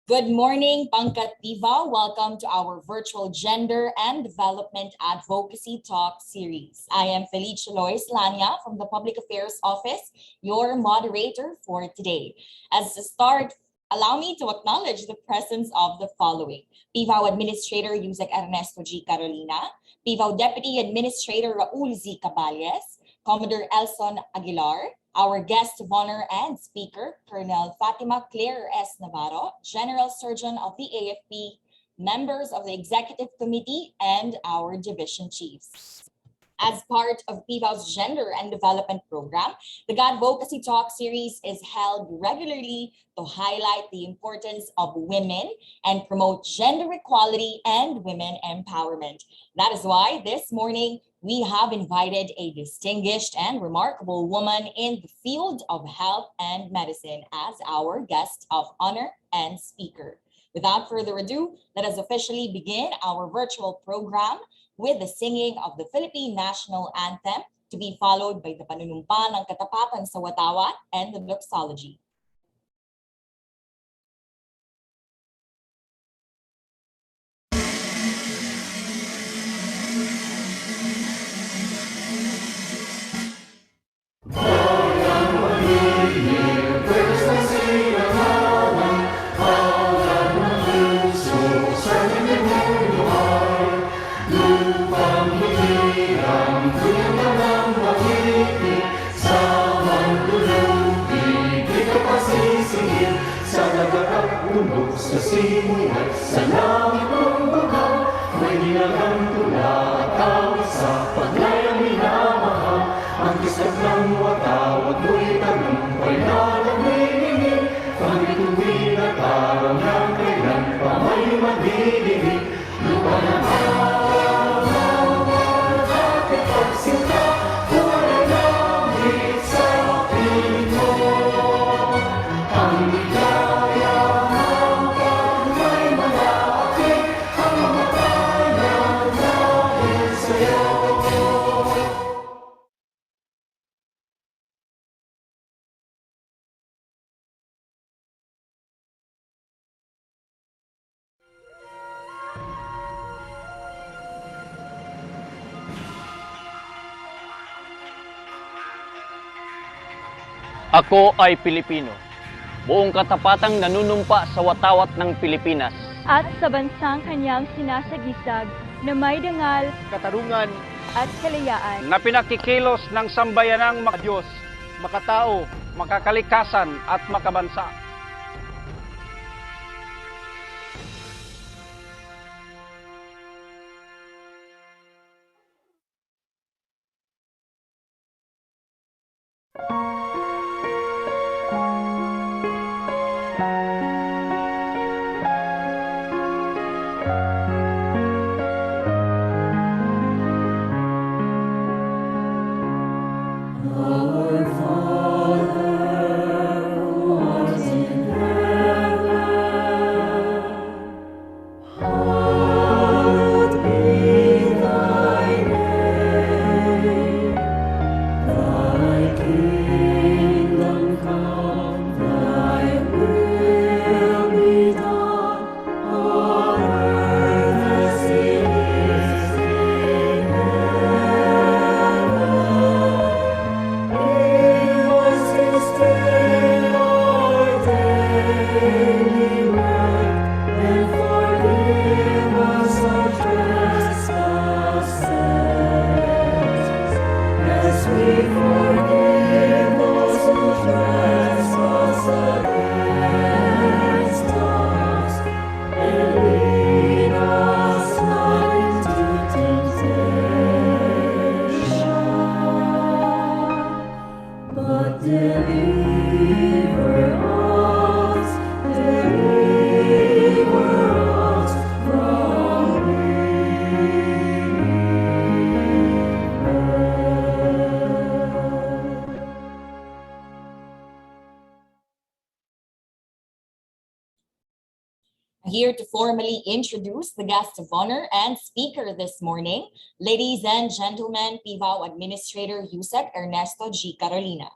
Good morning, Pangkat Diva. Welcome to our Virtual Gender and Development Advocacy Talk series. I am Felicia Lois Lania from the Public Affairs Office, your moderator for today. As a start, allow me to acknowledge the presence of the following: PIVAO Administrator Yusek Ernesto G. Carolina, PIVAO Deputy Administrator Raul Z. Caballes, Commodore Elson Aguilar, our guest of honor and speaker, Colonel Fatima Claire S. Navarro, General Surgeon of the AFP, members of the Executive Committee, and our division chiefs. As part of PIVAO's Gender and Development Program, the GADVocacy Talk series is held regularly to highlight the importance of women and promote gender equality and women empowerment. That is why this morning, we have invited a distinguished and remarkable woman in the field of health and medicine as our guest of honor and speaker. Without further ado, let us officially begin our virtual program with the singing of the Philippine National Anthem, to be followed by the panunumpa ng katapatan sa Watawat and the doxology. Sa simoy at sa langit ng baga, may nilagang tula at awit sa paglayang minamahal. Ang kisap ng watawat mo'y tagumpay na nagniningin, pangituwin at araw ng kailan pa may madidinig. Lupa ng araw at ipagsinta, kulay langit sa piling mo. Ang ligaya Ako ay Pilipino, buong katapatang nanunumpa sa watawat ng Pilipinas. At sa bansang kanyang sinasagisag na may dangal, Katarungan at kalayaan. na pinakikilos ng sambayanang makadiyos, makatao, makakalikasan at makabansa. Here to formally introduce the guest of honor and speaker this morning, ladies and gentlemen, PIVAO Administrator Yusek Ernesto G. Carolina.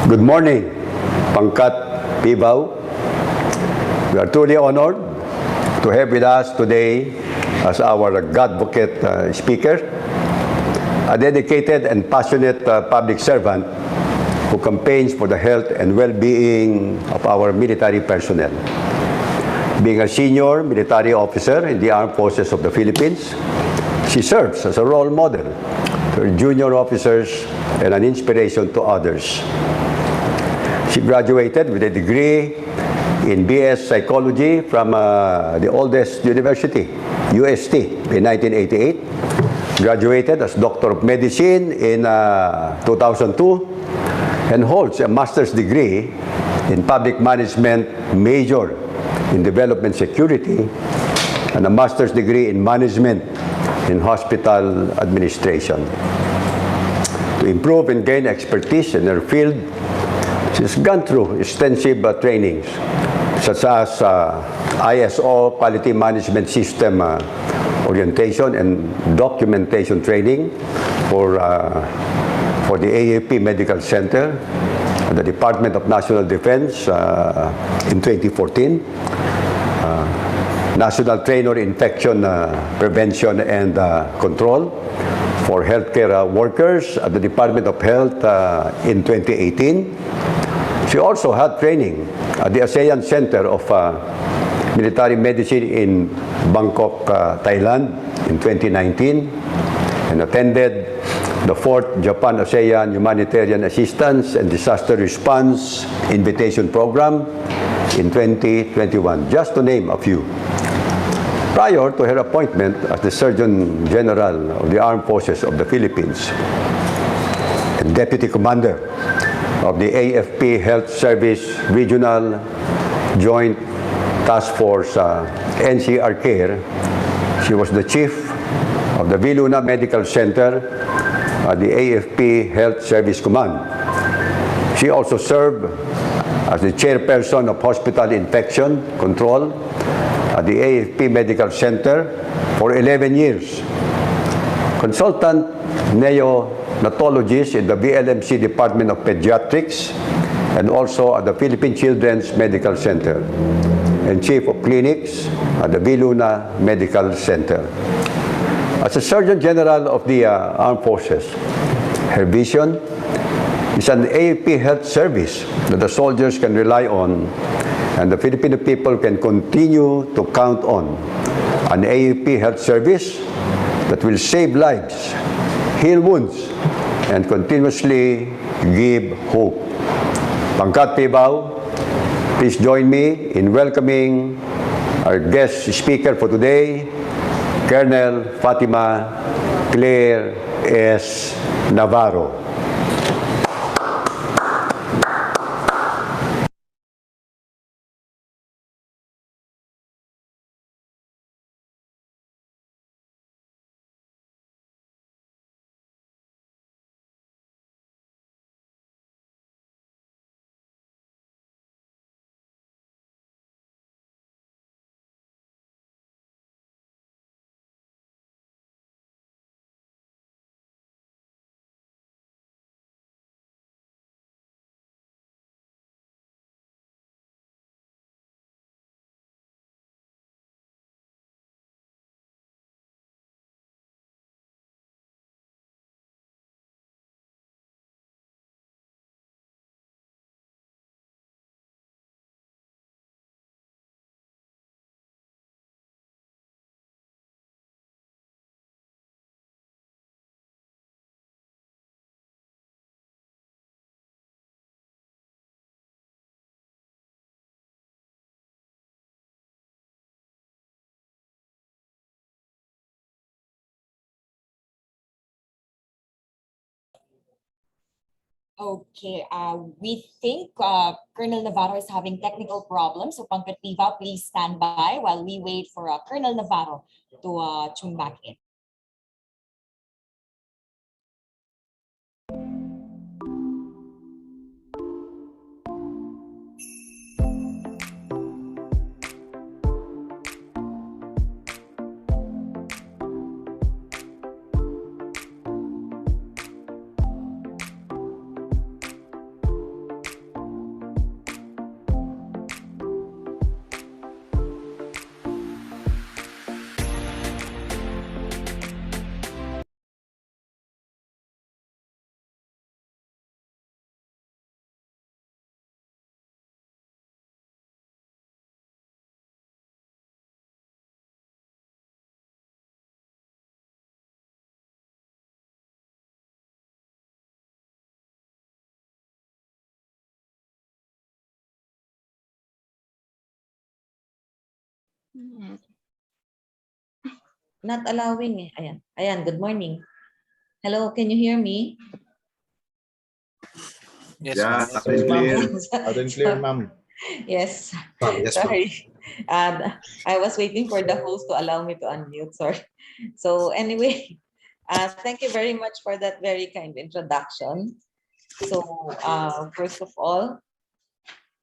Good morning, Pangkat Pibaw. We are truly honored to have with us today as our advocate speaker, a dedicated and passionate public servant who campaigns for the health and well-being of our military personnel. Being a senior military officer in the Armed Forces of the Philippines, she serves as a role model to her junior officers and an inspiration to others. She graduated with a degree in BS Psychology from the oldest university, UST, in 1988. Graduated as Doctor of Medicine in 2002 and holds a master's degree in Public Management, major in Development Security, and a master's degree in Management in Hospital Administration. To improve and gain expertise in her field, she's gone through extensive trainings such as ISO Quality Management System orientation and documentation training for the AFP Medical Center at the Department of National Defense in 2014. National Trainer Infection Prevention and Control for healthcare workers at the Department of Health in 2018. She also had training at the ASEAN Center of Military Medicine in Bangkok, Thailand in 2019 and attended the 4th Japan ASEAN Humanitarian Assistance and Disaster Response Invitation Program in 2021, just to name a few. Prior to her appointment as the Surgeon General of the Armed Forces of the Philippines and Deputy Commander of the AFP Health Service Regional Joint Task Force NCR Care, she was the Chief of the Viluna Medical Center at the AFP Health Service Command. She also served as the Chairperson of Hospital Infection Control at the AFP Medical Center for 11 years. Consultant neonatologist in the VLMC Department of Pediatrics and also at the Philippine Children's Medical Center and Chief of Clinics at the Viluna Medical Center. As a Surgeon General of the Armed Forces, her vision is an AFP health service that the soldiers can rely on and the Filipino people can continue to count on. An AFP health service that will save lives, heal wounds, and continuously give hope. Pangkat Pibaw, please join me in welcoming our guest speaker for today, Colonel Fatima Claire S. Navarro. Okay, we think Colonel Navarro is having technical problems. So Pangkat Pibaw, please stand by while we wait for Colonel Navarro to tune back in. Not allowing eh. Ayan. Ayan, good morning. Hello, can you hear me? Yes, Yeah, ma'am. loud and clear. Loud and clear, ma'am. Yes. Yes, ma'am. Sorry. I was waiting for the host to allow me to unmute. Sorry. So anyway, thank you very much for that very kind introduction. So first of all,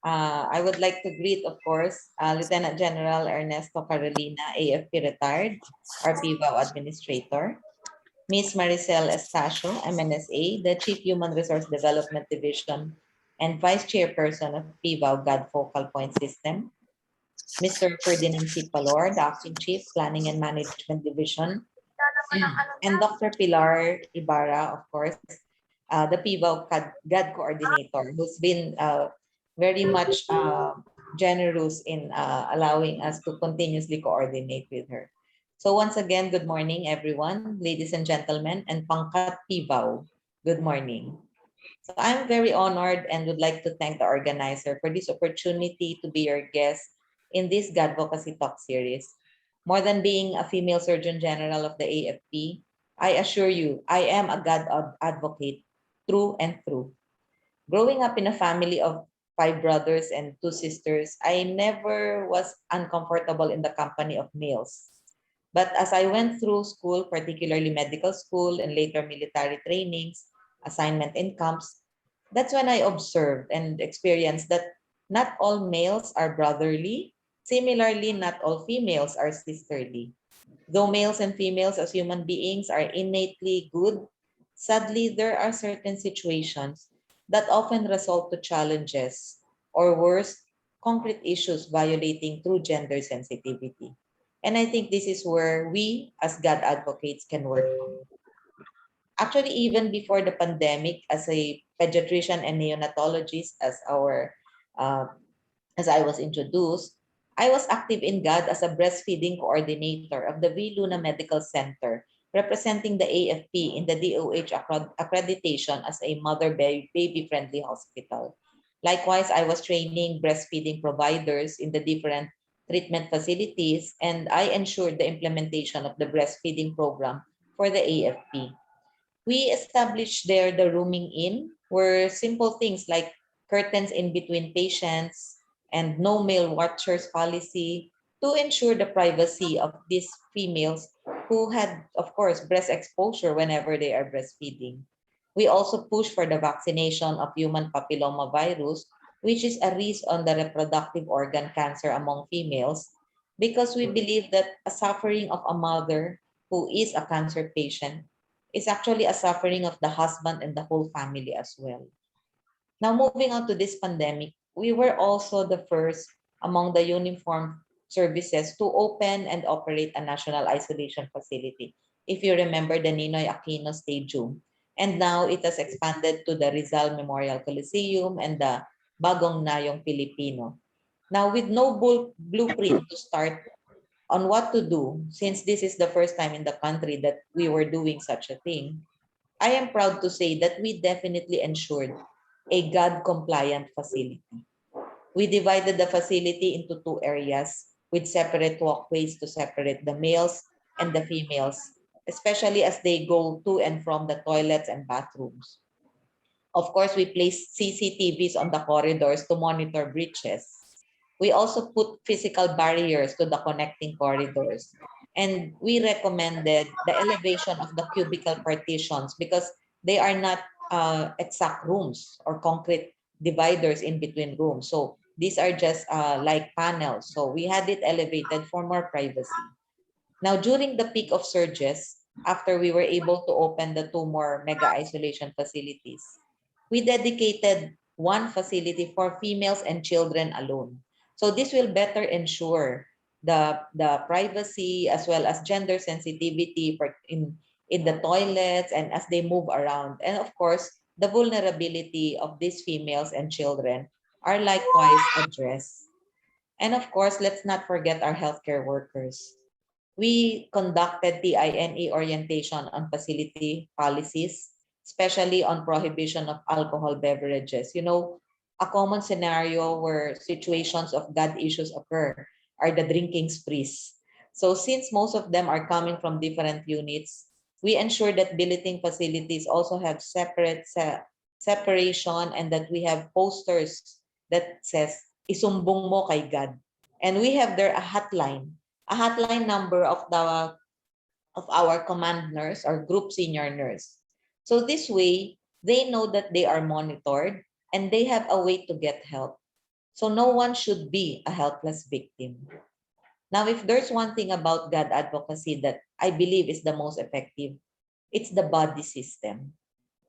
I would like to greet, of course, Lieutenant General Ernesto Carolina, AFP retired, our PIVAO Administrator. Ms. Maricel Estacio, MNSA, the Chief Human Resource Development Division and Vice Chairperson of PIVAO GAD Focal Point System. Mr. Ferdinand C. Palor, the Acting Chief, Planning and Management Division. And Dr. Pilar Ibarra, of course, the PIVAO GAD Coordinator, who's been very much generous in allowing us to continuously coordinate with her. So once again, good morning, everyone, ladies and gentlemen, and Pangkat PIVAO, good morning. So I'm very honored and would like to thank the organizer for this opportunity to be your guest in this GADvocacy Talk series. More than being a female Surgeon General of the AFP, I assure you, I am a GAD advocate through and through. Growing up in a family of 5 brothers and 2 sisters, I never was uncomfortable in the company of males. But as I went through school, particularly medical school and later military trainings, assignment in camps, that's when I observed and experienced that not all males are brotherly. Similarly, not all females are sisterly. Though males and females as human beings are innately good, sadly, there are certain situations that often result to challenges or worse, concrete issues violating true gender sensitivity. And I think this is where we as God advocates can work on. Actually, even before the pandemic, as a pediatrician and neonatologist, uh, as I was introduced, I was active in GAD as a breastfeeding coordinator of the V. Luna Medical Center, representing the AFP in the DOH accreditation as a mother-baby-friendly hospital. Likewise, I was training breastfeeding providers in the different treatment facilities, and I ensured the implementation of the breastfeeding program for the AFP. We established there the rooming in, where simple things like curtains in between patients and no male watchers policy to ensure the privacy of these females who had, of course, breast exposure whenever they are breastfeeding. We also push for the vaccination of human papilloma virus, which is a risk on the reproductive organ cancer among females, because we believe that a suffering of a mother who is a cancer patient is actually a suffering of the husband and the whole family as well. Now, moving on to this pandemic, we were also the first among the uniformed services to open and operate a national isolation facility. If you remember the Ninoy Aquino Stadium, and now it has expanded to the Rizal Memorial Coliseum and the Bagong Nayong Filipino. Now, with no blueprint to start on what to do, since this is the first time in the country that we were doing such a thing, I am proud to say that we definitely ensured a GAD compliant facility. We divided the facility into 2 areas with separate walkways to separate the males and the females, especially as they go to and from the toilets and bathrooms. Of course, we placed CCTVs on the corridors to monitor breaches. We also put physical barriers to the connecting corridors. And we recommended the elevation of the cubicle partitions because they are not exact rooms or concrete dividers in between rooms. So these are just like panels. So we had it elevated for more privacy. Now, during the peak of surges, after we were able to open the 2 more mega isolation facilities, we dedicated 1 facility for females and children alone. So this will better ensure the privacy as well as gender sensitivity in the toilets and as they move around. And of course, the vulnerability of these females and children are likewise addressed. And of course, let's not forget our healthcare workers. We conducted the INE orientation on facility policies, especially on prohibition of alcohol beverages. You know, a common scenario where situations of GAD issues occur are the drinking sprees. So since most of them are coming from different units, we ensure that billeting facilities also have separation and that we have posters that says, isumbong mo kay God. And we have there a hotline number of our command nurse or group senior nurse. So this way, they know that they are monitored and they have a way to get help. So no one should be a helpless victim. Now, if there's one thing about God advocacy that I believe is the most effective, it's the body system.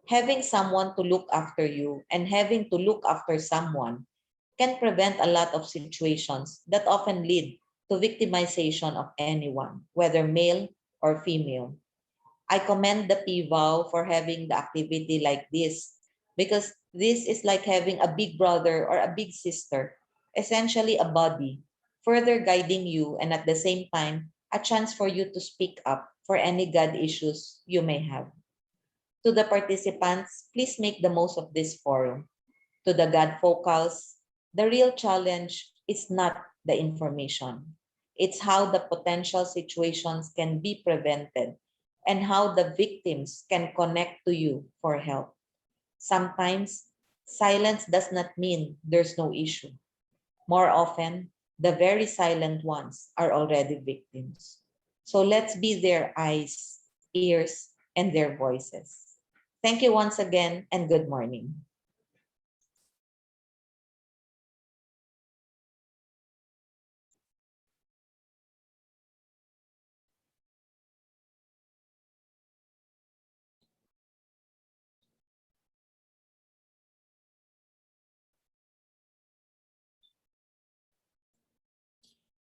Having someone to look after you and having to look after someone can prevent a lot of situations that often lead to victimization of anyone, whether male or female. I commend the PVAW for having the activity like this because this is like having a big brother or a big sister, essentially a body, further guiding you and at the same time, a chance for you to speak up for any God issues you may have. To the participants, please make the most of this forum. To the God focals, the real challenge is not the information. It's how the potential situations can be prevented and how the victims can connect to you for help. Sometimes, silence does not mean there's no issue. More often, the very silent ones are already victims. So let's be their eyes, ears, and their voices. Thank you once again and good morning.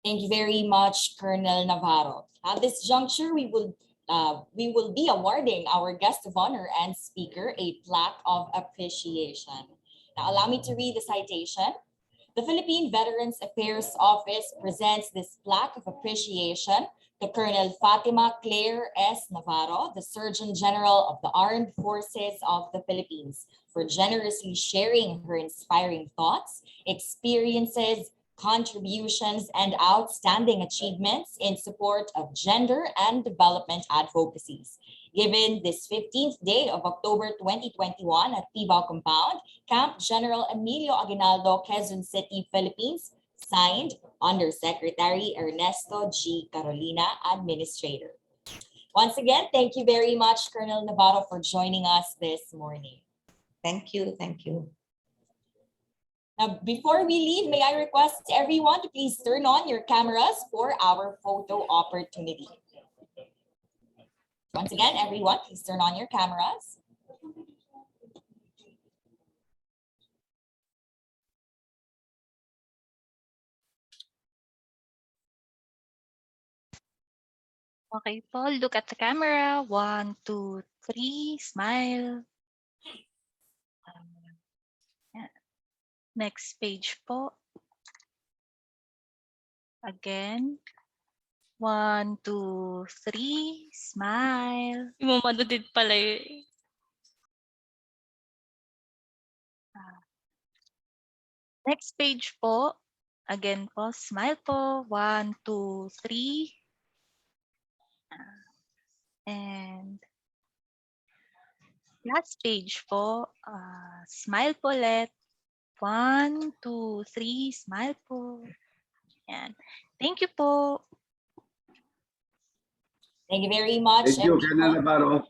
Thank you very much, Colonel Navarro. At this juncture, we will be awarding our guest of honor and speaker a plaque of appreciation. Now, allow me to read the citation. The Philippine Veterans Affairs Office presents this plaque of appreciation to Colonel Fatima Claire S. Navarro, the Surgeon General of the Armed Forces of the Philippines, for generously sharing her inspiring thoughts, experiences, contributions, and outstanding achievements in support of gender and development advocacies. Given this 15th day of October 2021 at PVAW Compound, Camp General Emilio Aguinaldo, Quezon City, Philippines, signed Undersecretary Ernesto G. Carolina, Administrator. Once again, thank you very much, Colonel Navarro, for joining us this morning. Thank you. Thank you. Now, before we leave, may I request everyone to please turn on your cameras for our photo opportunity. Once again, everyone, please turn on your cameras. Okay po, look at the camera. 1, 2, 3, smile. Next page po. Again. 1, 2, 3, smile. Imamadudid pala eh. Next page po. Again po, smile po. 1, 2, 3. And last page po. Smile po ulit. 1, 2, 3, smile po. Yan. Thank you po. Thank you very much. Thank you, Colonel Navarro.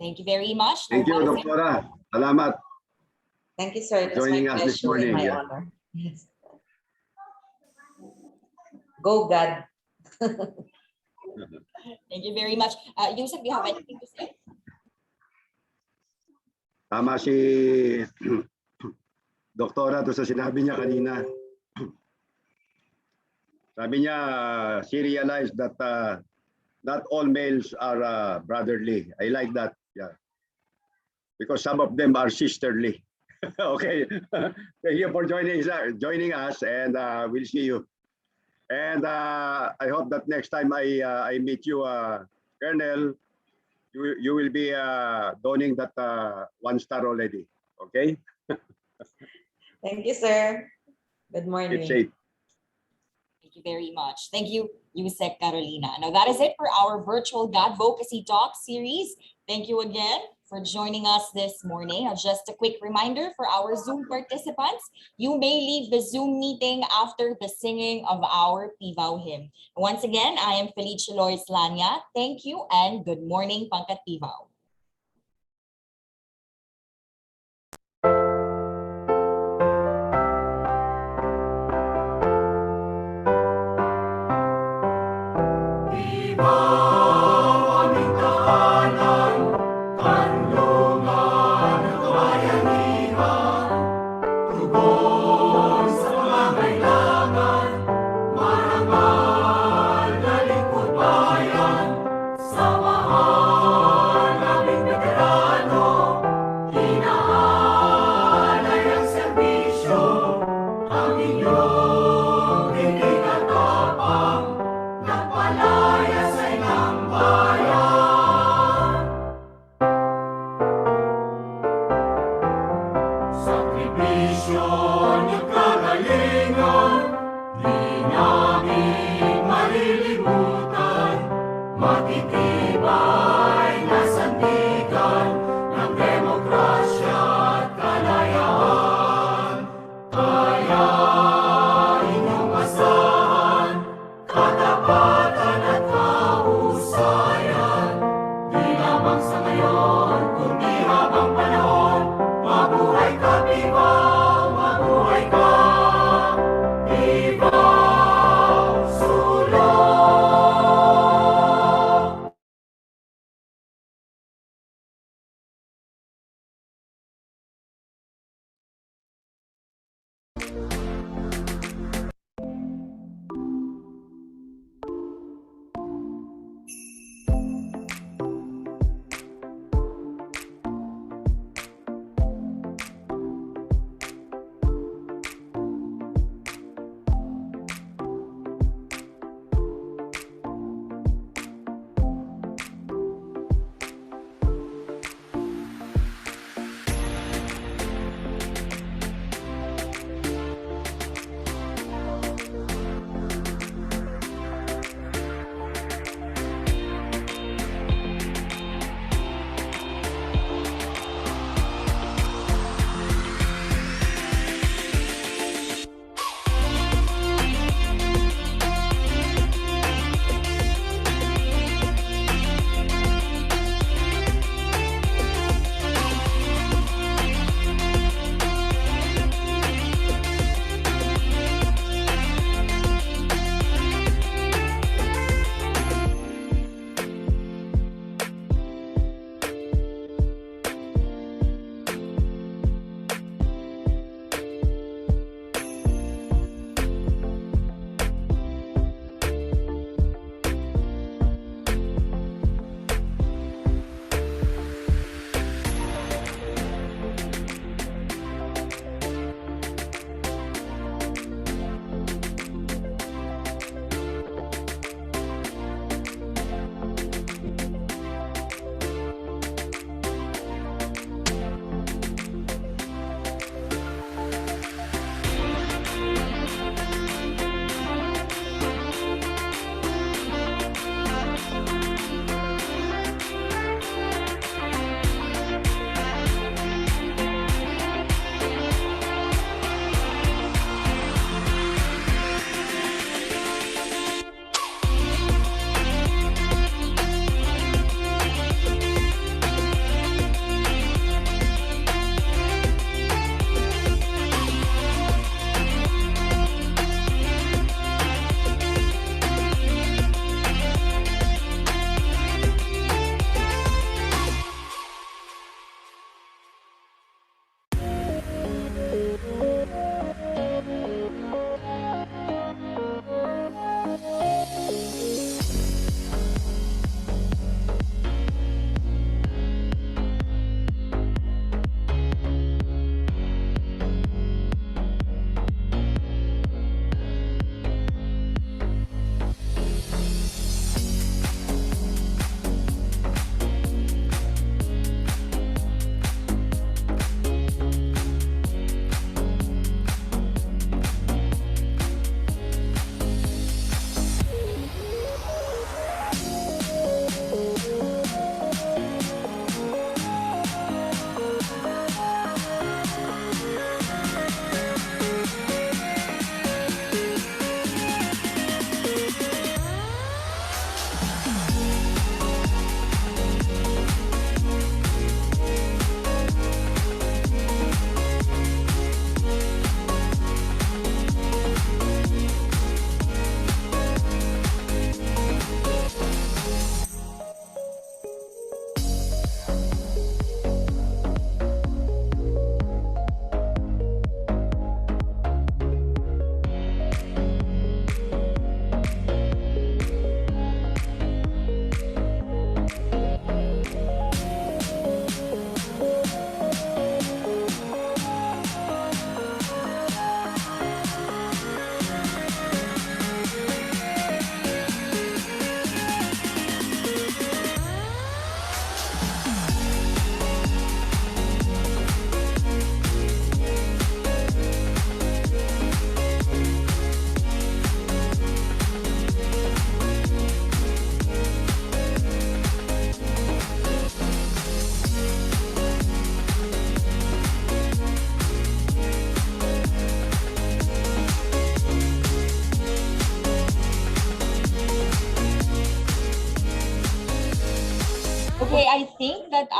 Thank you very much. Thank you, Doktora. Salamat. Thank you, sir. It was Joining my us this pleasure and morning, my yeah. honor. Yes. Go, God. Thank you very much. Yusuf, do you have anything to say? Tama si Doktora to sa sinabi niya kanina. Sabi niya, she realized that not all males are brotherly. I like that, yeah. Because some of them are sisterly. Okay, thank you for joining us, and we'll see you. And I hope that next time I meet you, Colonel, you will be donning that 1 star already. Okay. Thank you, sir. Good morning. Keep safe. Thank you very much. Thank you, Yusek Carolina. Now that is it for our virtual Advocacy Talk series. Thank you again for joining us this morning. Just a quick reminder for our Zoom participants, you may leave the Zoom meeting after the singing of our Pivaw hymn. Once again, I am Felicia Lois Lanya. Thank you and good morning, Pangkat Pivaw. Mabuhay ka, that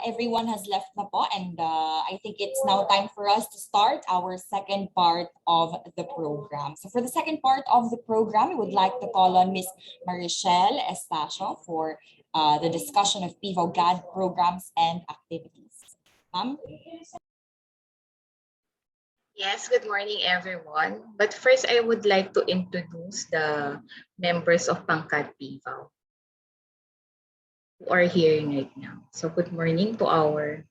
everyone has left na po, and I think it's now time for us to start our second part of the program. So for the second part of the program, we would like to call on Ms. Marichelle Estacio for the discussion of PIVO-GAD programs and activities. Ma'am? Yes, good morning everyone. But first, I would like to introduce the members of Pangkat PIVO who are here right now. So good morning to our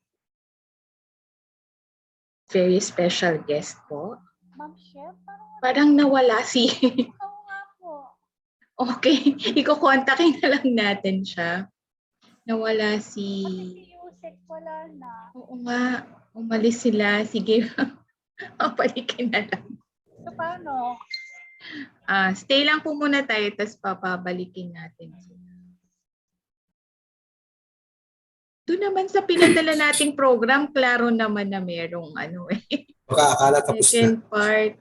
very special guest po. Ma'am Chef, Parang nawala si... ako nga po. Okay, iko-kontakin na lang natin siya. Nawala si... Si Yusek wala na. Oo nga, umalis sila. Sige, papalikin na lang. So paano? Stay lang po muna tayo, tapos papabalikin natin sila. Doon naman sa pinadala nating program, klaro naman na merong ano eh. Baka akala tapos second part.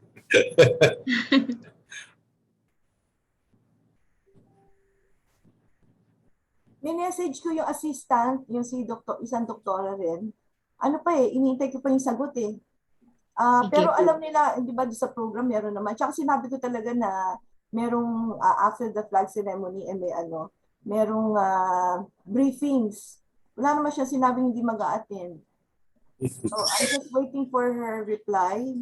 Minessage ko yung assistant, yung si isang doktora rin. Ano pa eh, iniintay ko pa yung sagot eh. Pero alam nila, di ba sa program meron naman. Tsaka sinabi ko talaga na merong after the flag ceremony, merong briefings. Wala naman siya sinabing hindi mag-a-attend. So I'm just waiting for her reply.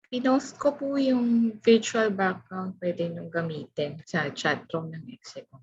Pinost ko po yung virtual background, pwede nyo gamitin sa chat room ng Execo.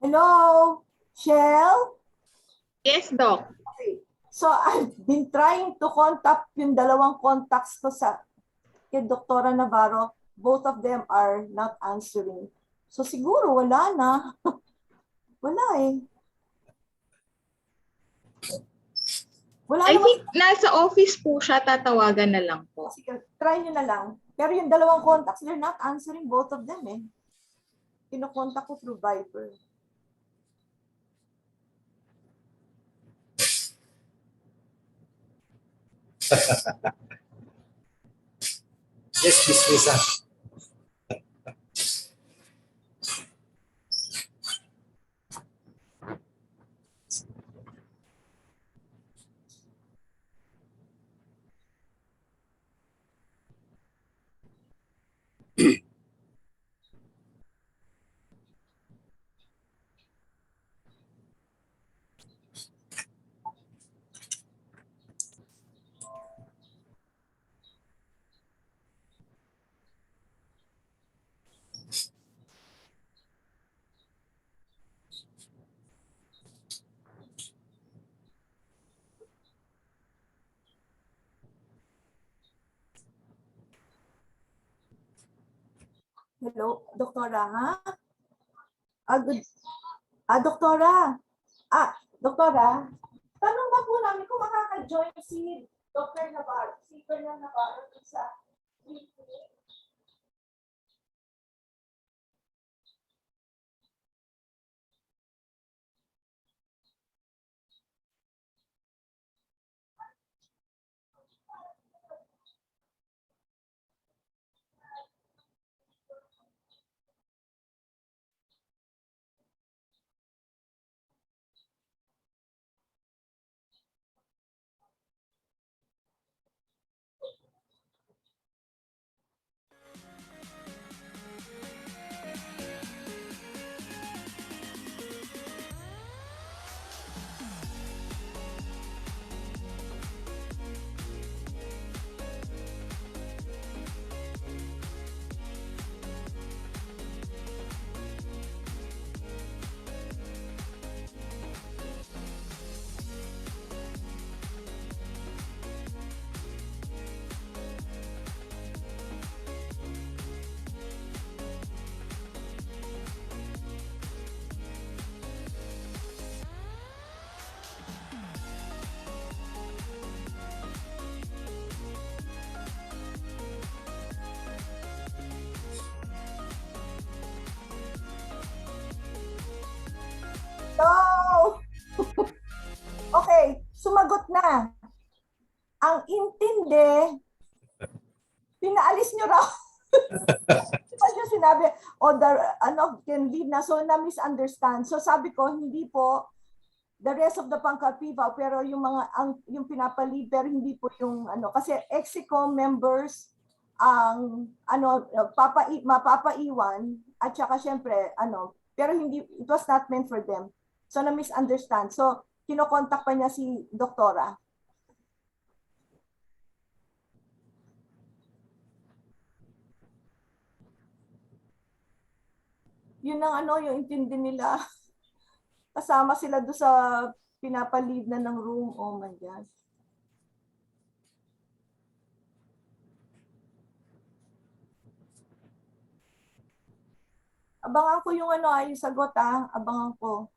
Hello, Shell? Yes, Doc. Okay. So I've been trying to contact yung dalawang contacts ko kay Dr. Navarro. Both of them are not answering. So siguro wala na. Wala eh. Wala I think nasa office po siya, tatawagan na lang po. Sige, try nyo na lang. Pero yung dalawang contacts, they're not answering both of them eh. Kinokontak ko through Viber. Yes, Miss Lisa. Hello, Doktora, ha? Good. Doktora. Doktora. Tanong na po namin kung makaka-join si Dr. Navarro, si Colonel Navarro sa meeting. No! Okay, sumagot na. Ang intindi, pinaalis nyo raw. Diba niya sinabi, can leave na. So, na-misunderstand. So, sabi ko, hindi po the rest of the Pangkat-Pivaw, pero yung mga, yung pinapalib, pero hindi po yung, kasi EXICOM members, ang, mapapaiwan, at saka syempre, pero hindi, it was not meant for them. So, na-misunderstand. So, kinokontak pa niya si Doktora. Yun ang yung intindi nila. Kasama sila doon sa pinapalive na ng room. Oh my gosh. Abangan ko yung yung sagot Abangan ko.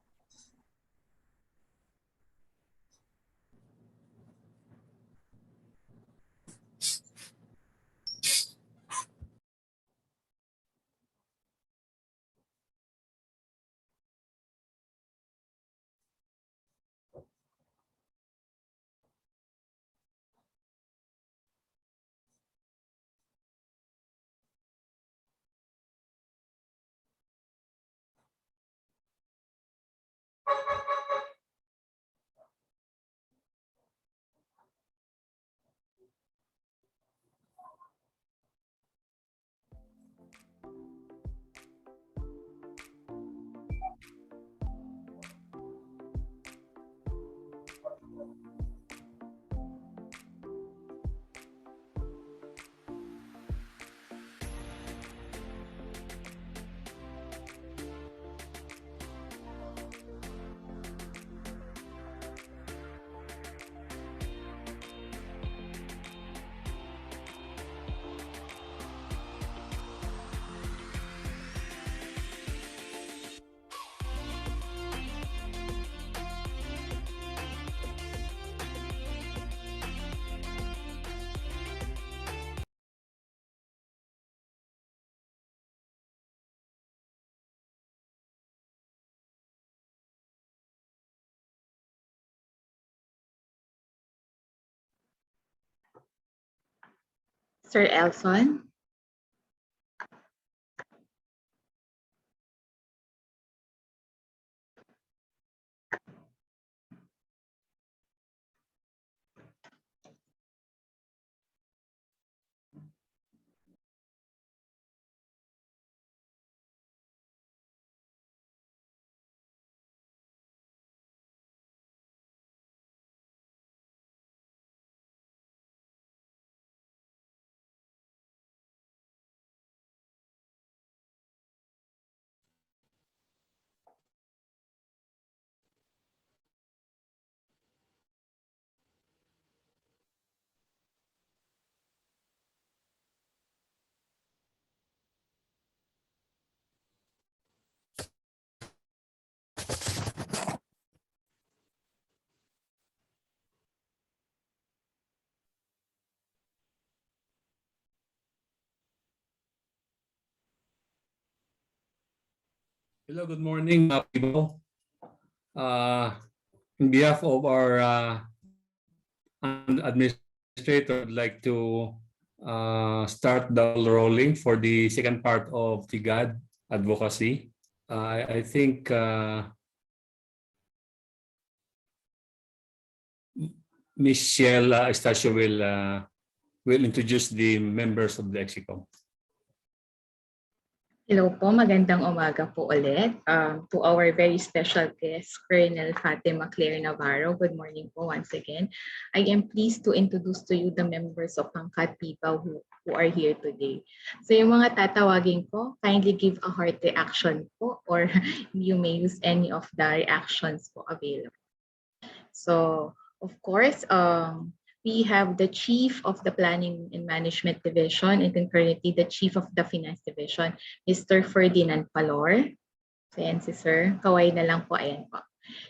Sir Elson. Hello, good morning, people. On behalf of our administrator, I'd like to start the ball rolling for the second part of the GAD advocacy. I think Michelle Estacio will introduce the members of the EXICOM. Hello po, magandang umaga po ulit. To our very special guest, Colonel Fatima Navarro. Good morning po once again. I am pleased to introduce to you the members of Pangkat People who are here today. So yung mga tatawagin ko, kindly give a heart reaction po or you may use any of the reactions po available. So, of course, we have the Chief of the Planning and Management Division and concurrently the Chief of the Finance Division, Mr. Ferdinand Palor. So, ayan si Sir. Kaway na lang po. Ayan po.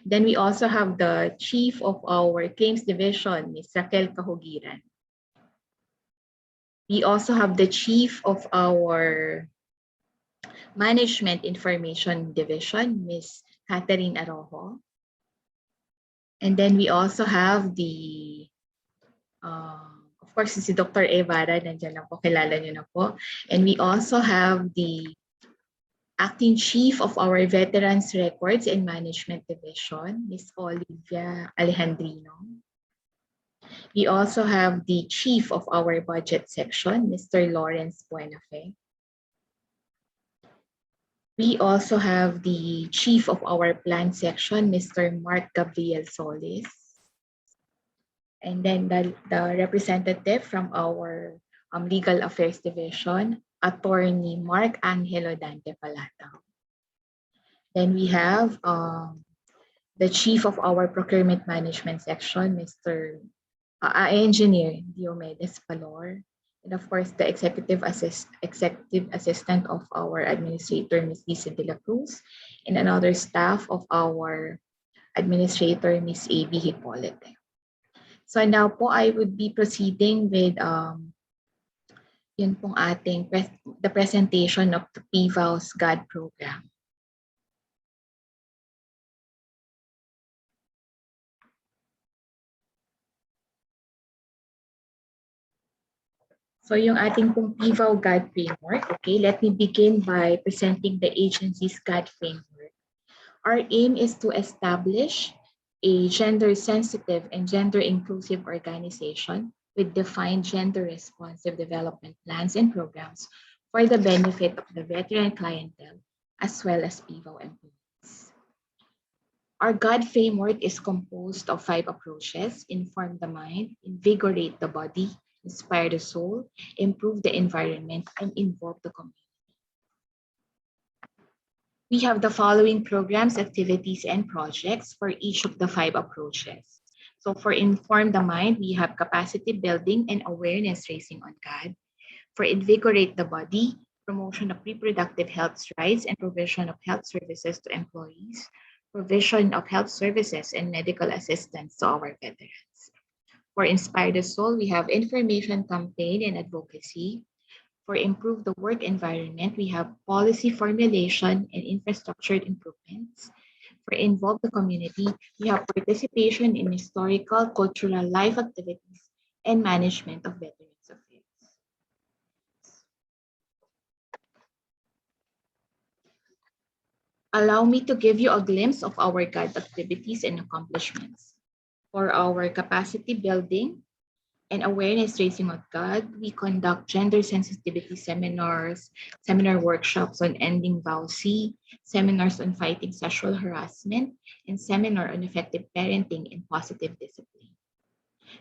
Then we also have the Chief of our Claims Division, Ms. Raquel Cahugiran. We also have the Chief of our Management Information Division, Ms. Catherine Arojo. And then we also have the of course, si Dr. Evara, nandiyan na po, kilala niyo na po. And we also have the Acting Chief of our Veterans Records and Management Division, Ms. Olivia Alejandrino. We also have the Chief of our Budget Section, Mr. Lawrence Buenafe. We also have the Chief of our Plan Section, Mr. Mark Gabriel Solis. And then the representative from our Legal Affairs Division, Attorney Mark Angelo Dante Palatao. Then we have the Chief of our Procurement Management Section, Mr. Engineer Diomedes Palor. And of course, the Executive Assistant of our Administrator, Ms. Lisa de la Cruz, and another staff of our Administrator, Ms. A.B. Hipolite. So now po, I would be proceeding with yun pong ating the presentation of the PVAL's GAD program. So yung ating pong PVAL GAD framework, okay, let me begin by presenting the agency's GAD framework. Our aim is to establish a gender-sensitive and gender-inclusive organization with defined gender-responsive development plans and programs for the benefit of the veteran clientele as well as PVAL employees. Our GAD framework is composed of 5 approaches: inform the mind, invigorate the body, inspire the soul, improve the environment, and involve the community. We have the following programs, activities, and projects for each of the 5 approaches. So for Inform the Mind, we have capacity building and awareness raising on GAD. For Invigorate the Body, promotion of reproductive health rights and provision of health services to employees, provision of health services and medical assistance to our veterans. For Inspire the Soul, we have information campaign and advocacy. For Improve the Work Environment, we have policy formulation and infrastructure improvements. For Involve the Community, we have participation in historical, cultural life activities and management of veterans affairs. Allow me to give you a glimpse of our GAD activities and accomplishments. For our capacity building and awareness raising of GAD, we conduct gender sensitivity seminars, seminar workshops on ending VOWC, seminars on fighting sexual harassment, and seminar on effective parenting and positive discipline.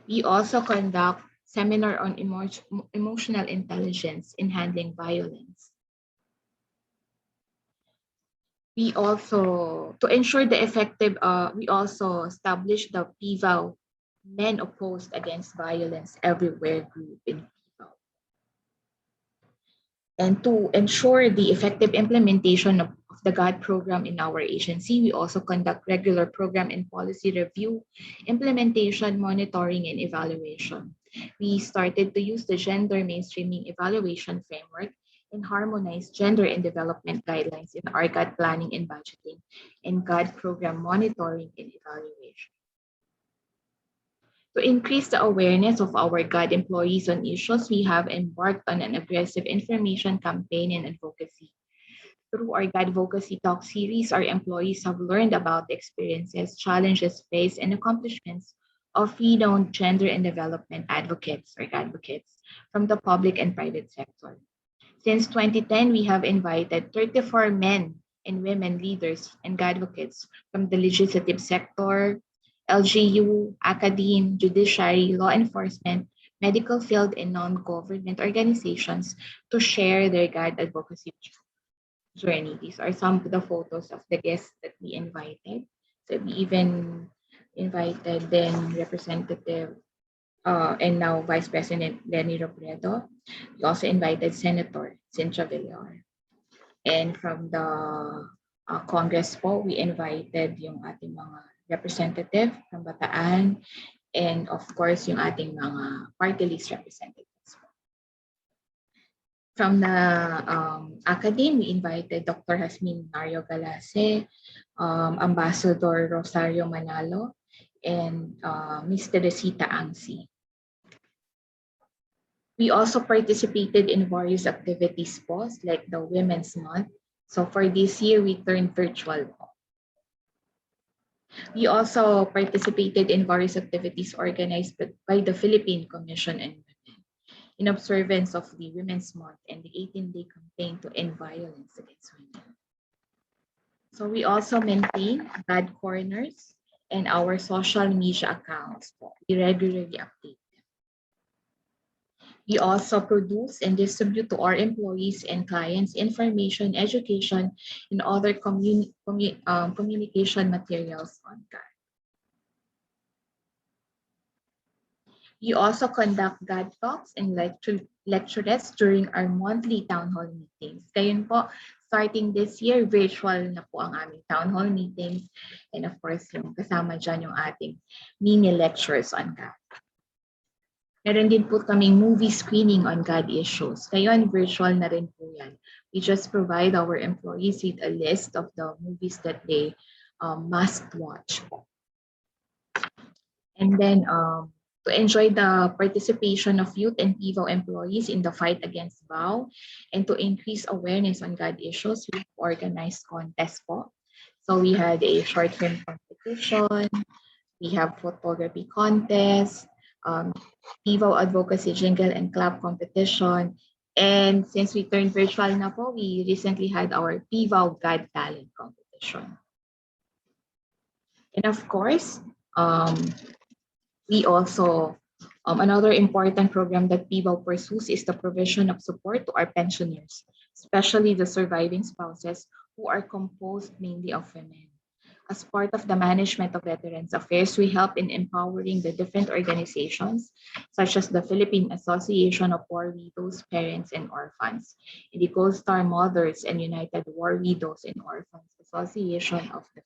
We also conduct seminar on emotional intelligence in handling violence. We also, to ensure the effective, we also established the PVOW, Men Opposed Against Violence Everywhere group in PVOW. And to ensure the effective implementation of the GAD program in our agency, we also conduct regular program and policy review, implementation, monitoring, and evaluation. We started to use the gender mainstreaming evaluation framework and harmonize gender and development guidelines in our GAD planning and budgeting and GAD program monitoring and evaluation. To increase the awareness of our GAD employees on issues, we have embarked on an aggressive information campaign and advocacy. Through our GADvocacy Talk series, our employees have learned about the experiences, challenges faced, and accomplishments of renowned gender and development advocates or advocates from the public and private sector. Since 2010, we have invited 34 men and women leaders and advocates from the legislative sector, LGU, academe, judiciary, law enforcement, medical field, and non-government organizations to share their GAD advocacy journey. These are some of the photos of the guests that we invited. So we even invited then Representative and now Vice President Lenny Robredo. We also invited Senator Cynthia Villar. And from the Congress po, we invited yung ating mga representative from Bataan and of course yung ating mga party list representatives po. From the academe, we invited Dr. Hasmin Mario Galase, Ambassador Rosario Manalo, and Ms. Teresita Angsi. We also participated in various activities po, like the Women's Month. So for this year, we turned virtual po. We also participated in various activities organized by the Philippine Commission on Women in observance of the Women's Month and the 18-day campaign to end violence against women. So we also maintain GAD corners and our social media accounts. We regularly update. We also produce and distribute to our employees and clients information, education, and other communication materials on GAD. We also conduct GAD talks and lecturettes during our monthly town hall meetings. Ngayon po, starting this year, virtual na po ang aming town hall meetings. And of course, yung kasama dyan yung ating mini lectures on GAD. Meron din po kaming movie screening on GAD issues. Ngayon, virtual na rin po yan. We just provide our employees with a list of the movies that they must watch. And then, to enjoy the participation of youth and PVOW employees in the fight against VOW and to increase awareness on GAD issues, we organized contests po. So we had a short film competition, we have photography contest, PVOW advocacy jingle and clap competition. And since we turned virtual na po, we recently had our PVOW GAD talent competition. And of course, we also, another important program that PVOW pursues is the provision of support to our pensioners, especially the surviving spouses who are composed mainly of women. As part of the management of Veterans Affairs, we help in empowering the different organizations, such as the Philippine Association of War Widows, Parents, and Orphans, and the Gold Star Mothers and United War Widows and Orphans Association of the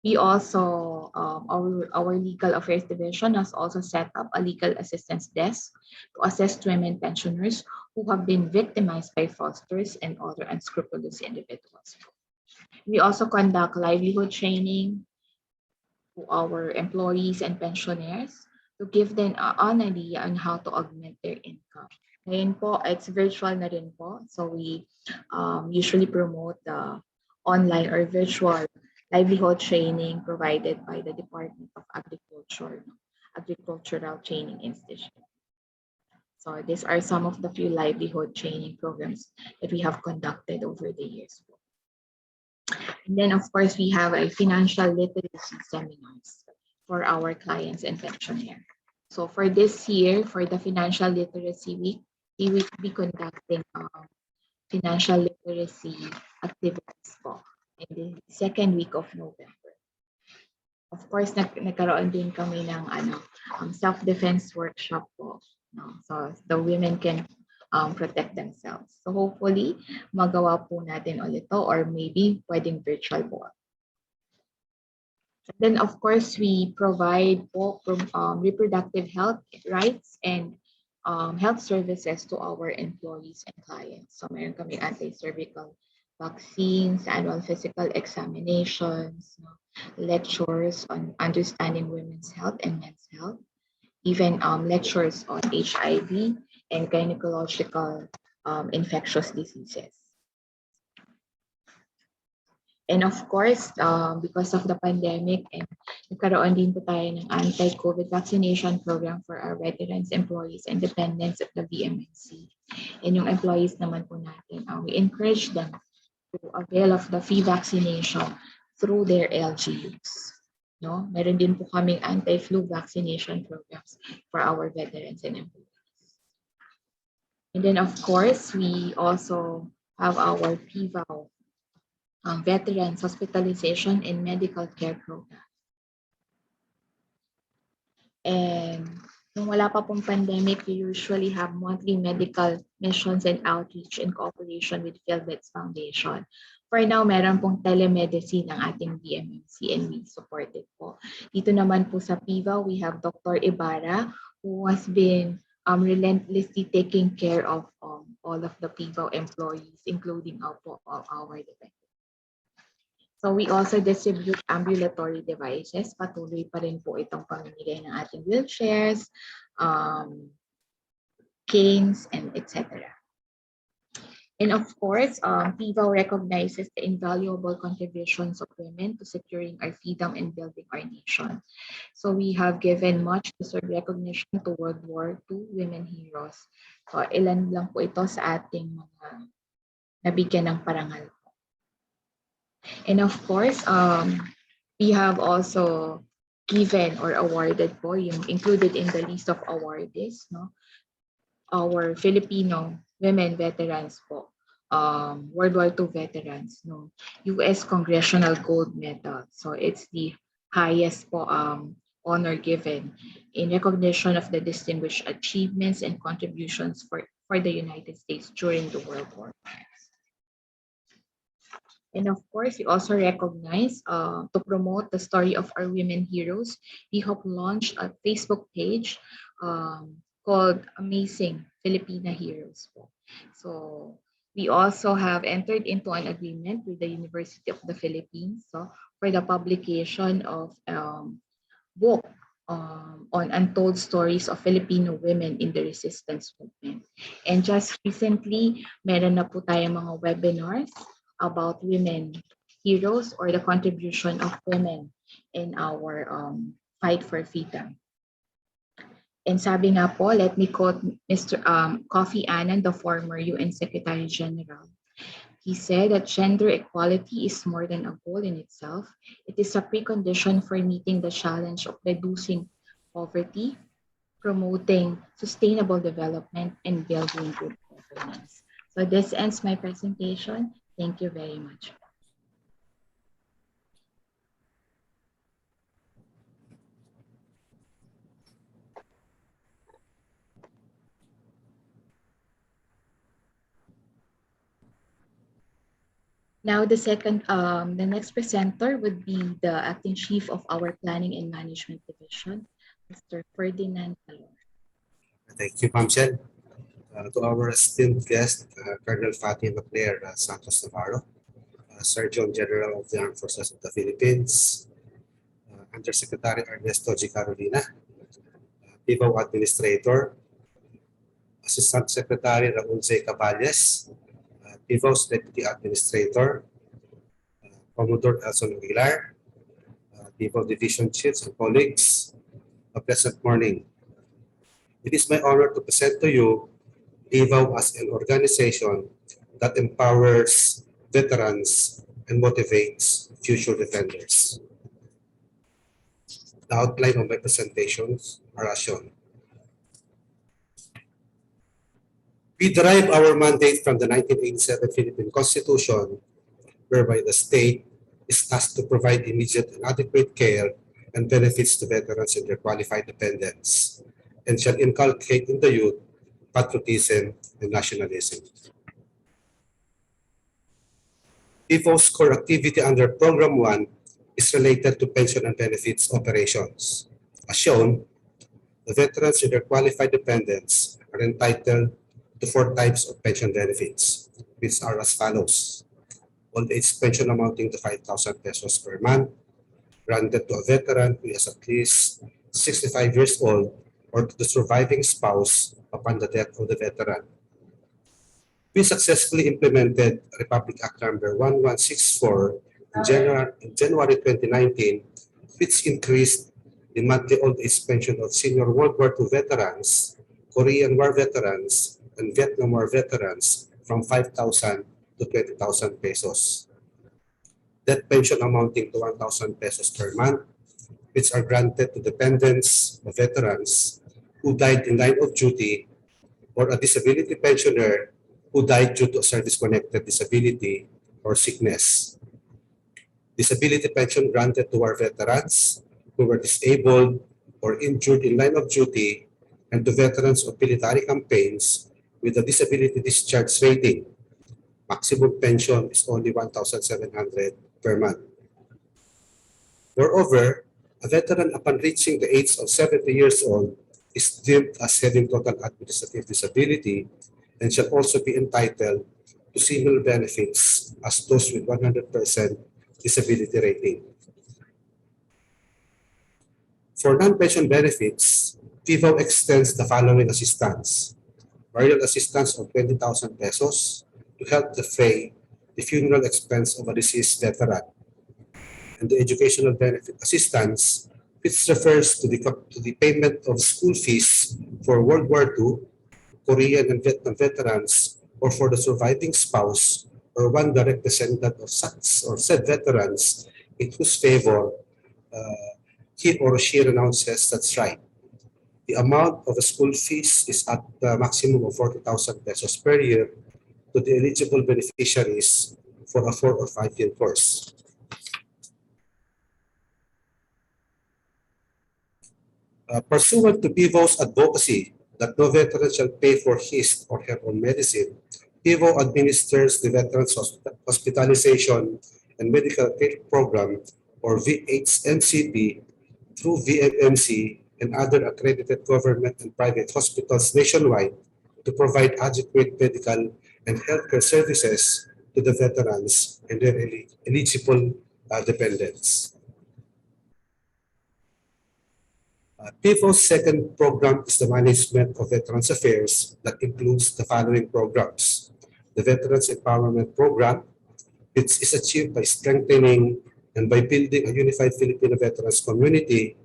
We also, our Legal Affairs Division has also set up a legal assistance desk to assist women pensioners who have been victimized by fraudsters and other unscrupulous individuals. We also conduct livelihood training to our employees and pensioners to give them an idea on how to augment their income. Ngayon po, it's virtual na rin po. So we usually promote the online or virtual livelihood training provided by the Department of Agriculture, Agricultural Training Institute. So these are some of the few livelihood training programs that we have conducted over the years. And then of course, we have a financial literacy seminars for our clients and pensioners. So for this year, for the Financial Literacy Week, we will be conducting financial literacy activities po in the second week of November. Of course, nagkaroon din kami ng self-defense workshop po. No? So the women can protect themselves. So hopefully, magawa po natin ulit to, or maybe pwedeng virtual po. Then of course, we provide po reproductive health rights and health services to our employees and clients. So meron kami anti-cervical vaccines, annual physical examinations, lectures on understanding women's health and men's health, even lectures on HIV and gynecological infectious diseases. And of course, because of the pandemic, and nagkaroon din po tayo ng anti-COVID vaccination program for our veterans, employees, and dependents at the VMNC. And yung employees naman po natin, we encourage them to avail of the free vaccination through their LGUs. No? Meron din po kaming anti-flu vaccination programs for our veterans and employees. And then of course, we also have our PVAL, Veterans Hospitalization and Medical Care Program. And nung wala pa pong pandemic, we usually have monthly medical missions and outreach in cooperation with PhilVets Foundation. For now, meron pong telemedicine ang ating BMMC and we support it po. Dito naman po sa PIVA, we have Dr. Ibarra, who has been relentlessly taking care of all of the PIVA employees, including all our dependents. So we also distribute ambulatory devices. Patuloy pa rin po itong pamimigay ng ating wheelchairs, canes, and etc. And of course, PIVA recognizes the invaluable contributions of women to securing our freedom and building our nation. So we have given much deserved recognition to World War II women heroes. So ilan lang po ito sa ating mga nabigyan ng parangal. And of course, we have also given or awarded po, yung included in the list of awardees, no? Our Filipino women veterans po, World War II veterans, no? U.S. Congressional Gold Medal. So it's the highest po honor given in recognition of the distinguished achievements and contributions for the United States during the World War. And of course, we also recognize to promote the story of our women heroes. We have launched a Facebook page called Amazing Filipina Heroes. So we also have entered into an agreement with the University of the Philippines for the publication of book on untold stories of Filipino women in the resistance movement. And just recently, meron na po tayong mga webinars about women heroes or the contribution of women in our fight for freedom. And sabi nga po, let me quote Mr. Kofi Annan, the former UN Secretary General. He said that gender equality is more than a goal in itself. It is a precondition for meeting the challenge of reducing poverty, promoting sustainable development, and building good governance. So this ends my presentation. Thank you very much. Now the next presenter would be the acting chief of our Planning and Management Division, Mr. Ferdinand Calor. Thank you, Ma'am Shel. To our esteemed guest, Colonel Fatima Santos-Navarro, Surgeon General of the Armed Forces of the Philippines, Undersecretary Ernesto G. Carolina, PIVAW Administrator, Assistant Secretary Raul Z. Caballes, PIVAW's Deputy Administrator, Commodore Elson Aguilar, People Division Chiefs and colleagues, a pleasant morning. It is my honor to present to you DIVAW as an organization that empowers veterans and motivates future defenders. The outline of my presentations are as shown. We derive our mandate from the 1987 Philippine Constitution, whereby the state is tasked to provide immediate and adequate care and benefits to veterans and their qualified dependents, and shall inculcate in the youth patriotism and nationalism. DIVAW's core activity under Program 1 is related to pension and benefits operations. As shown, the veterans and their qualified dependents are entitled to 4 types of pension benefits, which are as follows. Old age pension amounting to 5,000 pesos per month, granted to a veteran who is at least 65 years old or to the surviving spouse upon the death of the veteran. We successfully implemented Republic Act number 1164 in January 2019, which increased the monthly old age pension of senior World War II veterans, Korean War veterans, and Vietnam War veterans from 5,000 to 20,000 pesos. That pension amounting to 1,000 pesos per month, which are granted to dependents of veterans who died in line of duty or a disability pensioner who died due to a service-connected disability or sickness. Disability pension granted to our veterans who were disabled or injured in line of duty and to veterans of military campaigns with a disability discharge rating. Maximum pension is only 1,700 per month. Moreover, a veteran upon reaching the age of 70 years old is deemed as having total administrative disability and shall also be entitled to similar benefits as those with 100% disability rating. For non-pension benefits, DIVAW extends the following assistance. Burial assistance of 20,000 pesos to help defray the funeral expense of a deceased veteran, and the educational benefit assistance, which refers to the payment of school fees for World War II, Korean and Vietnam veterans, or for the surviving spouse or one direct descendant of such or said veterans in whose favor he or she renounces such right. The amount of the school fees is at the maximum of 40,000 pesos per year to the eligible beneficiaries for a 4 or 5 year course. Pursuant to DIVAW's advocacy that no veteran shall pay for his or her own medicine, DIVAW administers the Veterans Hospitalization and Medical Care Program, or VHMCP, through VMMC and other accredited government and private hospitals nationwide to provide adequate medical and healthcare services to the veterans and their eligible dependents. DIVAW's second program is the management of Veterans Affairs that includes the following programs. The Veterans Empowerment Program, which is achieved by strengthening and by building a unified Filipino veterans community,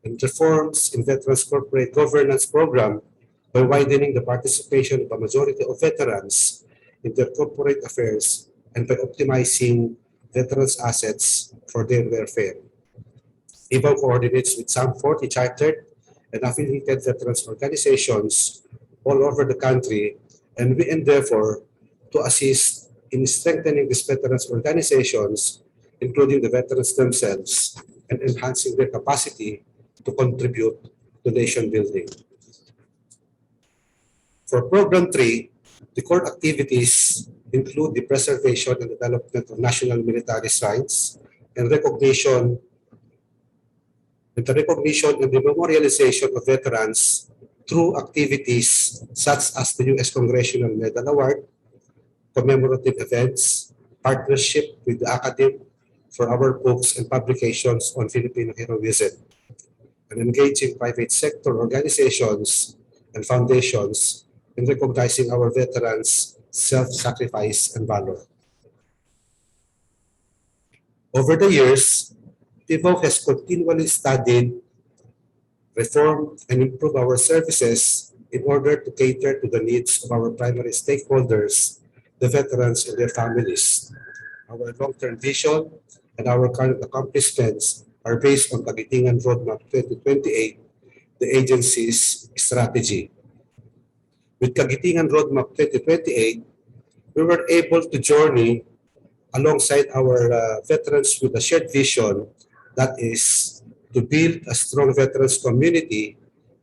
and reforms in Veterans Corporate Governance Program by widening the participation of a majority of veterans in their corporate affairs and by optimizing veterans' assets for their welfare. DIVAW coordinates with some 40 chartered and affiliated veterans organizations all over the country, and we endeavor to assist in strengthening these veterans organizations, including the veterans themselves, and enhancing their capacity to contribute to nation building. For Program 3, the core activities include the preservation and development of national military shrines and the recognition and the memorialization of veterans through activities such as the U.S. Congressional Medal Award, commemorative events, partnership with the Academy for our books and publications on Filipino heroism, and engaging private sector organizations and foundations in recognizing our veterans' self-sacrifice and valor. Over the years, PIVO has continually studied, reformed, and improved our services in order to cater to the needs of our primary stakeholders, the veterans and their families. Our long-term vision and our current accomplishments are based on Kagitingan Roadmap 2028, the agency's strategy. With Kagitingan Roadmap 2028, we were able to journey alongside our veterans with a shared vision, that is to build a strong veterans community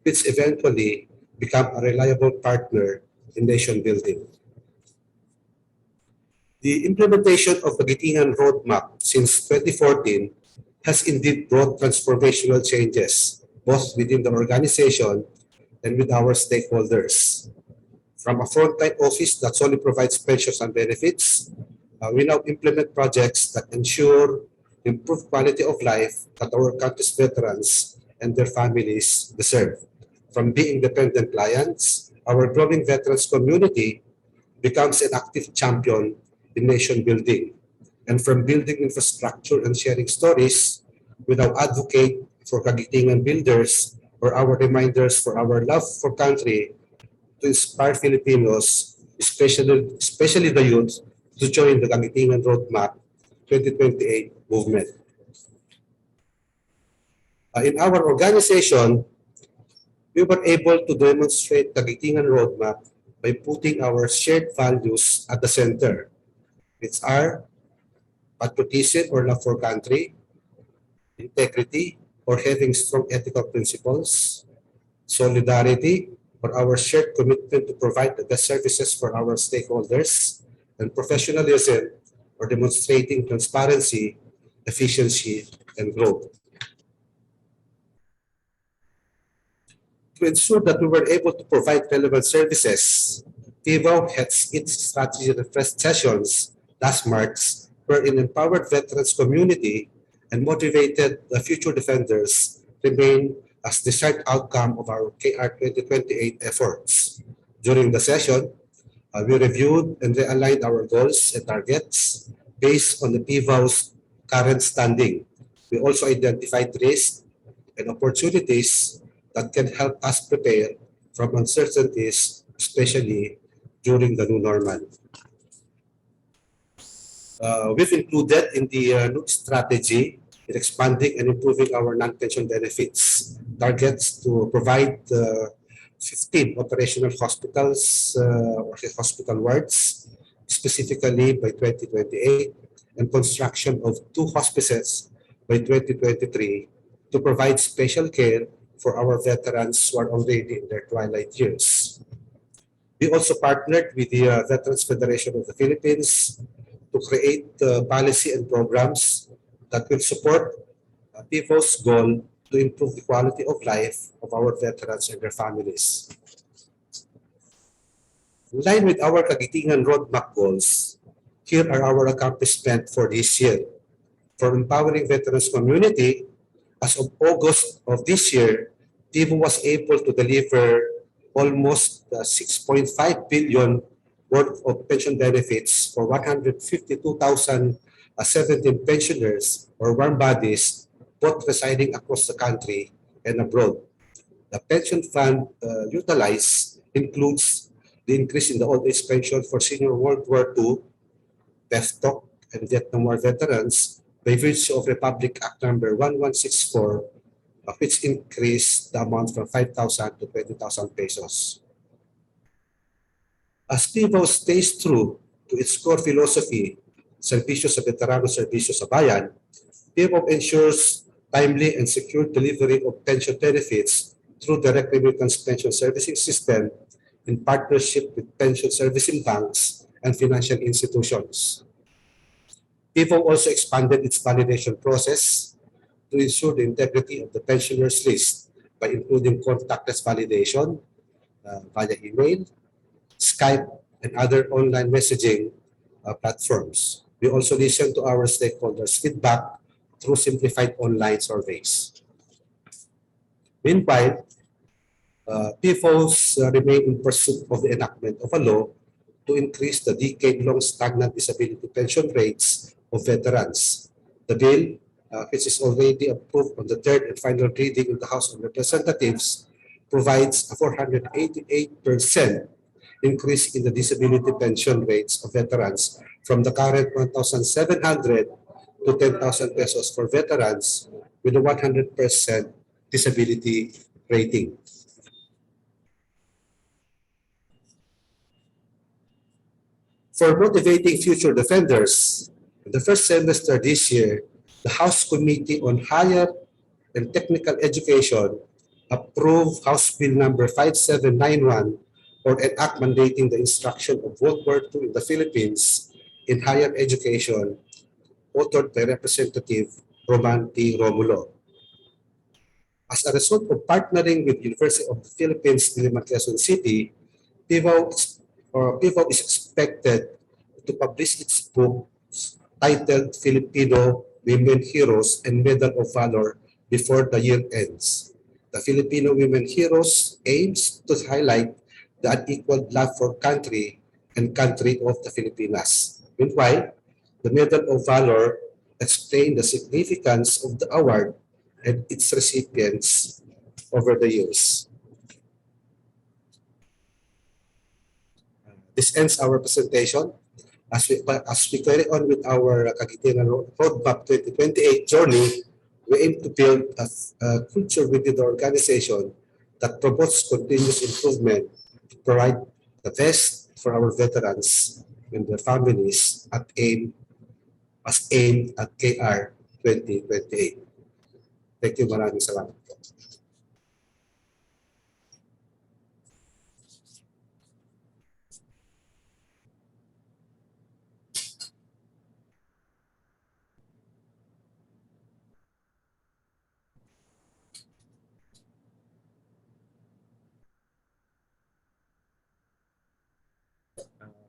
which eventually become a reliable partner in nation building. The implementation of the Kagitingan Roadmap since 2014 has indeed brought transformational changes, both within the organization and with our stakeholders. From a frontline office that solely provides pensions and benefits, we now implement projects that ensure improved quality of life that our country's veterans and their families deserve. From being dependent clients, our growing veterans community becomes an active champion in nation building. And from building infrastructure and sharing stories, we now advocate for Kagitingan builders or our reminders for our love for country to inspire Filipinos, especially the youth, to join the Kagitingan Roadmap 2028 movement. In our organization, we were able to demonstrate the Kagitingan Roadmap by putting our shared values at the center, which are patriotism or love for country, integrity or having strong ethical principles, solidarity or our shared commitment to provide the best services for our stakeholders, and professionalism or demonstrating transparency, efficiency, and growth. To ensure that we were able to provide relevant services, PIVO has its strategy refresh sessions last March, wherein empowered veterans community and motivated the future defenders remain as desired outcome of our KR 2028 efforts. During the session, we reviewed and realigned our goals and targets based on the PIVO's current standing. We also identified risks and opportunities that can help us prepare from uncertainties, especially during the new normal. We've included in the new strategy in expanding and improving our non-pension benefits targets to provide 15 operational hospitals or hospital wards, specifically by 2028, and construction of 2 hospices by 2023 to provide special care for our veterans who are already in their twilight years. We also partnered with the Veterans Federation of the Philippines to create policy and programs that will support PIVO's goal to improve the quality of life of our veterans and their families. In line with our Kagitingan Roadmap goals, here are our accomplishments for this year. For empowering veterans community, as of August of this year, PIVO was able to deliver almost 6.5 billion worth of pension benefits for 152,017 pensioners or warm bodies, both residing across the country and abroad. The pension fund utilized includes the increase in the old age pension for senior World War II, PEFTOC, and Vietnam War veterans by virtue of Republic Act number 1164, which increased the amount from 5,000 to 20,000 pesos. As PIVO stays true to its core philosophy, Serbisyo sa Veterano, Serbisyo sa Bayan, PIVO ensures timely and secure delivery of pension benefits through direct remittance pension servicing system in partnership with pension servicing banks and financial institutions. PIVO also expanded its validation process to ensure the integrity of the pensioners list by including contactless validation via email, Skype, and other online messaging platforms. We also listen to our stakeholders' feedback through simplified online surveys. Meanwhile, PIVOs remain in pursuit of the enactment of a law to increase the decade-long stagnant disability pension rates of veterans. The bill, which is already approved on the third and final reading in the House of Representatives, provides a 488% increase in the disability pension rates of veterans from the current 1,700 to 10,000 pesos for veterans with a 100% disability rating. For motivating future defenders, in the first semester this year, the House Committee on Higher and Technical Education approved House Bill number 5791 or an act mandating the instruction of World War II in the Philippines in higher education, authored by Representative Roman T. Romulo. As a result of partnering with University of the Philippines, Diliman, Quezon City, PIVAO is expected to publish its book titled Filipino Women Heroes and Medal of Valor before the year ends. The Filipino Women Heroes aims to highlight the unequal love for country and country of the Filipinas. Meanwhile, the Medal of Valor explains the significance of the award and its recipients over the years. This ends our presentation. As we carry on with our Cagayan Roadmap 2028 journey, we aim to build a culture within the organization that promotes continuous improvement to provide the best for our veterans and their families as aimed at KR 2028. Thank you, maraming salamat.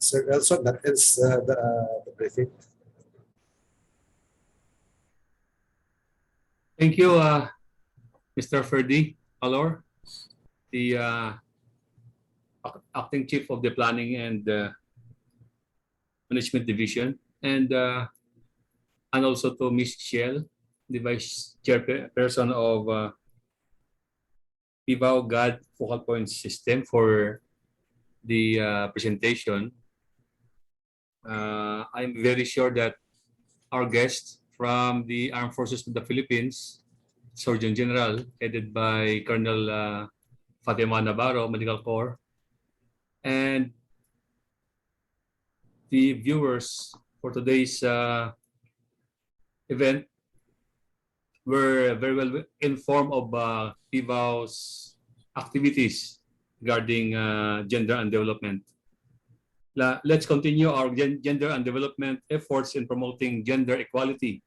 Sir Nelson, that ends the briefing. Thank you, Mr. Ferdy Alor, the Acting Chief of the Planning and Management Division, and also to Ms. Shell, the Vice Chairperson of PIVAO GAD Focal Point System, for the presentation. I'm very sure that our guest from the Armed Forces of the Philippines, Surgeon General, headed by Colonel Fatima Navarro, Medical Corps, and the viewers for today's event were very well informed of PIVAO's activities regarding gender and development. Let's continue our gender and development efforts in promoting gender equality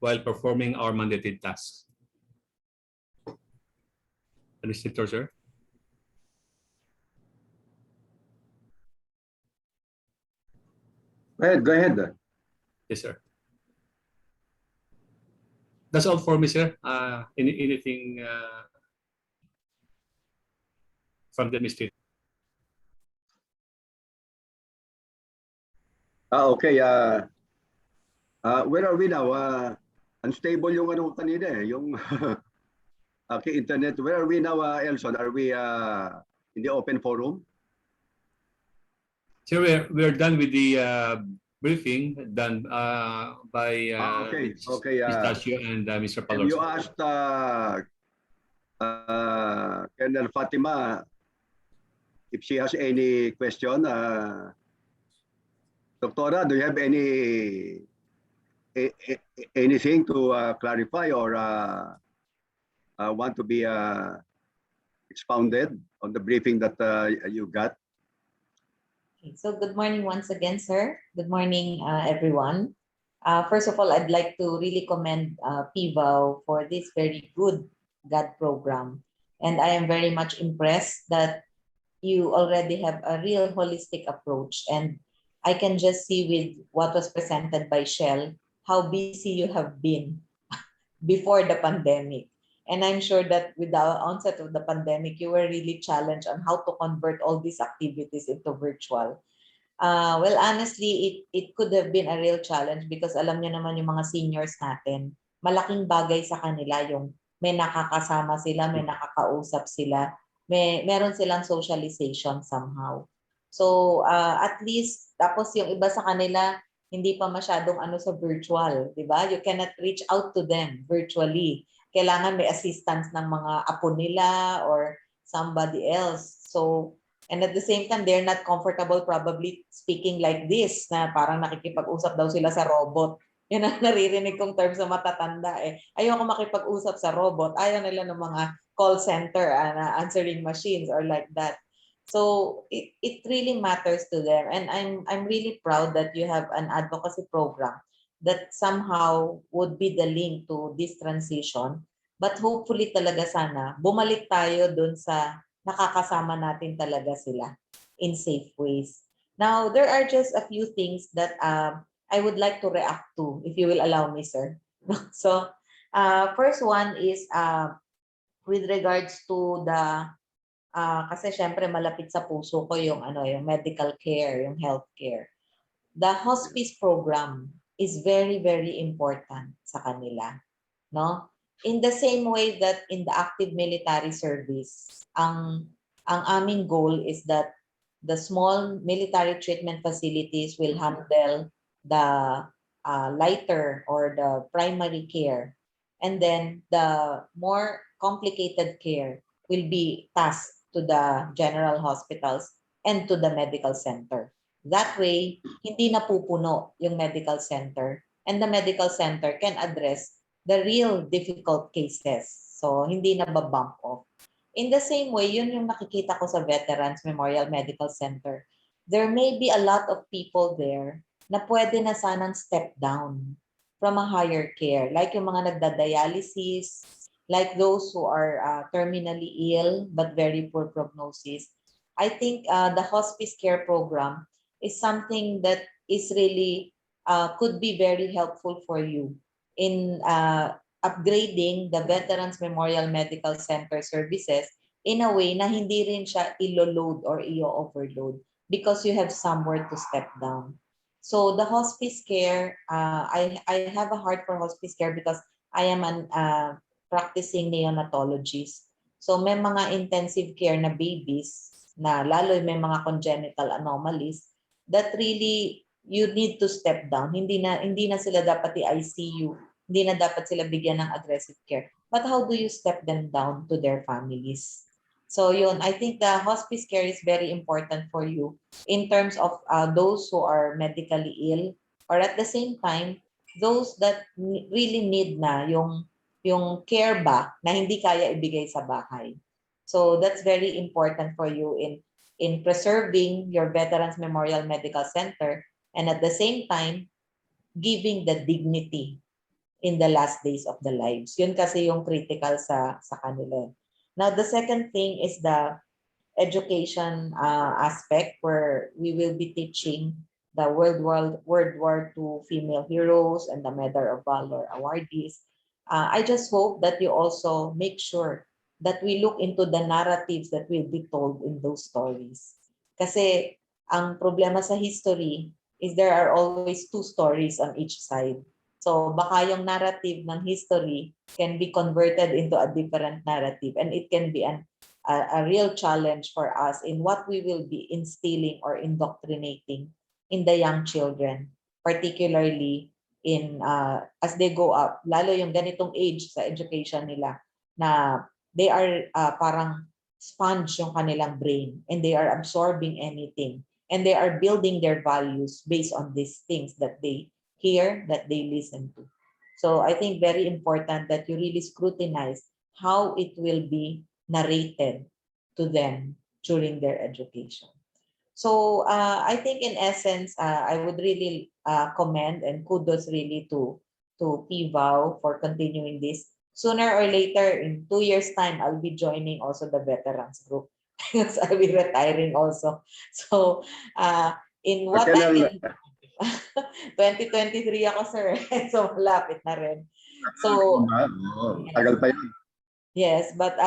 while performing our mandated tasks. Administrator, sir. Go ahead. Yes, sir. That's all for me, sir. Anything from the administrator? Okay. Where are we now? Unstable yung ano kanina eh, yung okay, internet. Where are we now, Elson? Are we in the open forum? Sir, we're done with the briefing done by Pistacio and Mr. Palor. You asked Colonel Fatima if she has any question. Doctora, do you have anything to clarify or want to be expounded on the briefing that you got? So good morning once again, sir. Good morning, everyone. First of all, I'd like to really commend PIVAO for this very good GAD program. And I am very much impressed that you already have a real holistic approach. And I can just see with what was presented by Shell, how busy you have been before the pandemic. And I'm sure that with the onset of the pandemic, you were really challenged on how to convert all these activities into virtual. Well, honestly, it could have been a real challenge because alam niyo naman yung mga seniors natin, malaking bagay sa kanila yung may nakakasama sila, may nakakausap sila, meron silang socialization somehow. So, at least, tapos yung iba sa kanila, hindi pa masyadong ano sa virtual, di ba? You cannot reach out to them virtually. Kailangan may assistance ng mga apo nila or somebody else. So, and at the same time, they're not comfortable probably speaking like this, na parang nakikipag-usap daw sila sa robot. Yan ang naririnig kong term sa matatanda eh. Ayoko makipag-usap sa robot. Ayaw nila ng mga call center na answering machines or like that. So it really matters to them. And I'm really proud that you have an advocacy program that somehow would be the link to this transition. But hopefully talaga sana, bumalik tayo dun sa nakakasama natin talaga sila in safe ways. Now, there are just a few things that I would like to react to, if you will allow me, sir. So, first one is with regards to the, kasi syempre malapit sa puso ko yung, yung medical care, yung healthcare. The hospice program is very, very important sa kanila. No? In the same way that in the active military service, ang aming goal is that the small military treatment facilities will handle the lighter or the primary care. And then the more complicated care will be tasked to the general hospitals and to the medical center. That way, hindi napupuno yung medical center, and the medical center can address the real difficult cases. So, hindi na ba-bump off. In the same way, yun yung nakikita ko sa Veterans Memorial Medical Center. There may be a lot of people there na pwede na sanang step down from a higher care. Like yung mga nagda-dialysis, like those who are terminally ill but very poor prognosis. I think the hospice care program is something that is really, could be very helpful for you in upgrading the Veterans Memorial Medical Center services in a way na hindi rin siya ilo-load or i-overload because you have somewhere to step down. So the hospice care, I have a heart for hospice care because I am an practicing neonatologist. So may mga intensive care na babies na lalo may mga congenital anomalies that really you need to step down. Hindi na sila dapat i-ICU, hindi na dapat sila bigyan ng aggressive care. But how do you step them down to their families? So yun, I think the hospice care is very important for you in terms of those who are medically ill, or at the same time, those that really need na yung care ba na hindi kaya ibigay sa bahay. So that's very important for you in preserving your Veterans Memorial Medical Center, and at the same time, giving the dignity in the last days of the lives. Yun kasi yung critical sa kanila. Now, the second thing is the education aspect, where we will be teaching the World War II female heroes and the Medal of Valor awardees. I just hope that you also make sure that we look into the narratives that will be told in those stories. Kasi ang problema sa history is there are always two stories on each side. So baka yung narrative ng history can be converted into a different narrative, and it can be a real challenge for us in what we will be instilling or indoctrinating in the young children, particularly in as they go up, lalo yung ganitong age sa education nila na they are parang sponge yung kanilang brain, and they are absorbing anything, and they are building their values based on these things that they hear, that they listen to. So I think very important that you really scrutinize how it will be narrated to them during their education. So I think in essence, I would really commend and kudos really to PVAW for continuing this. Sooner or later, in 2 years' time, I'll be joining also the veterans group because I'll be retiring also. So in what I can... 2023 ako, sir. So malapit na rin. So tagal pa yun. Yes, but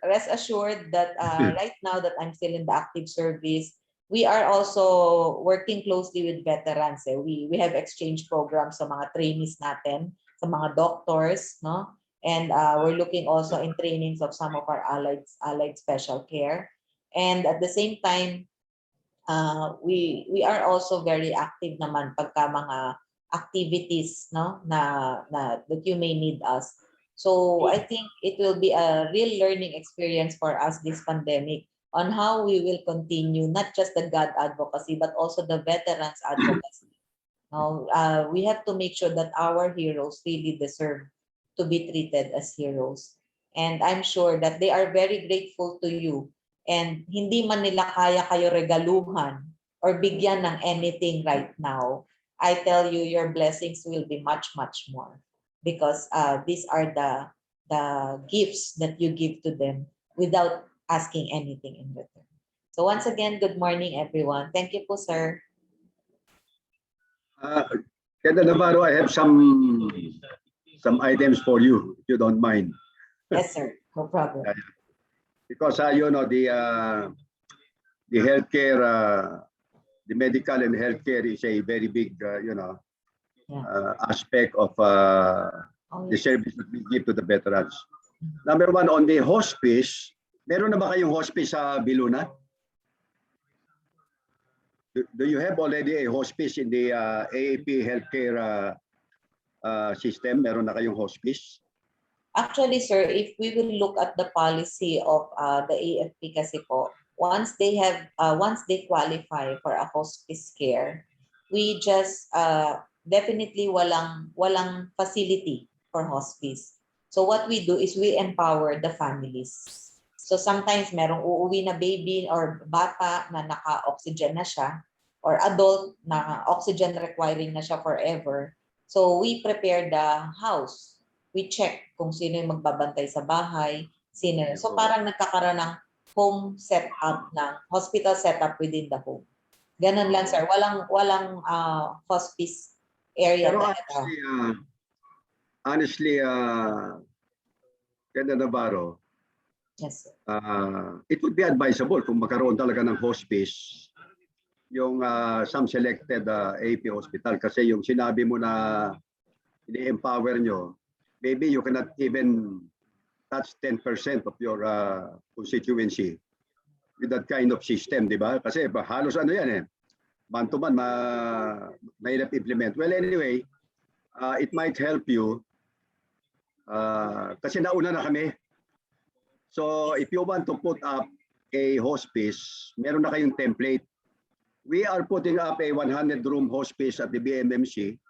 rest assured that right now that I'm still in the active service, we are also working closely with veterans. We have exchange programs sa mga trainees natin, sa mga doctors, no? And we're looking also in trainings of some of our allied special care. And at the same time, we are also very active naman pagka mga activities, no, that you may need us. So I think it will be a real learning experience for us this pandemic on how we will continue not just the God advocacy but also the veterans advocacy. Now, we have to make sure that our heroes really deserve to be treated as heroes. And I'm sure that they are very grateful to you. And hindi man nila kaya kayo regaluhan or bigyan ng anything right now, I tell you, your blessings will be much, much more. Because these are the gifts that you give to them without asking anything in return. So once again, good morning, everyone. Thank you po, sir. Navarro, I have some items for you, if you don't mind. Yes, sir. No problem. Because you know the healthcare, the medical and healthcare is a very big aspect of the service that we give to the veterans. Number one, on the hospice, meron na ba kayong hospice sa Biluna? Do you have already a hospice in the AFP healthcare system? Meron na kayong hospice? Actually, sir, if we will look at the policy of the AFP kasi po, once they qualify for a hospice care, we just definitely walang facility for hospice. So what we do is we empower the families. So sometimes merong uuwi na baby or bata na naka-oxygen na siya or adult na oxygen requiring na siya forever. So we prepare the house. We check kung sino yung magbabantay sa bahay, sino. So parang nagkakaroon ng home setup, ng hospital setup within the home. Ganun lang, sir. Walang hospice area. Pero honestly, Navarro, yes, sir. It would be advisable kung magkaroon talaga ng hospice yung some selected AP hospital kasi yung sinabi mo na ini-empower nyo, maybe you cannot even touch 10% of your constituency with that kind of system, di ba? Kasi halos ano yan man to man, mahirap implement. Well, anyway, it might help you kasi nauna na kami. So if you want to put up a hospice, meron na kayong template. We are putting up a 100-room hospice at the BMMC.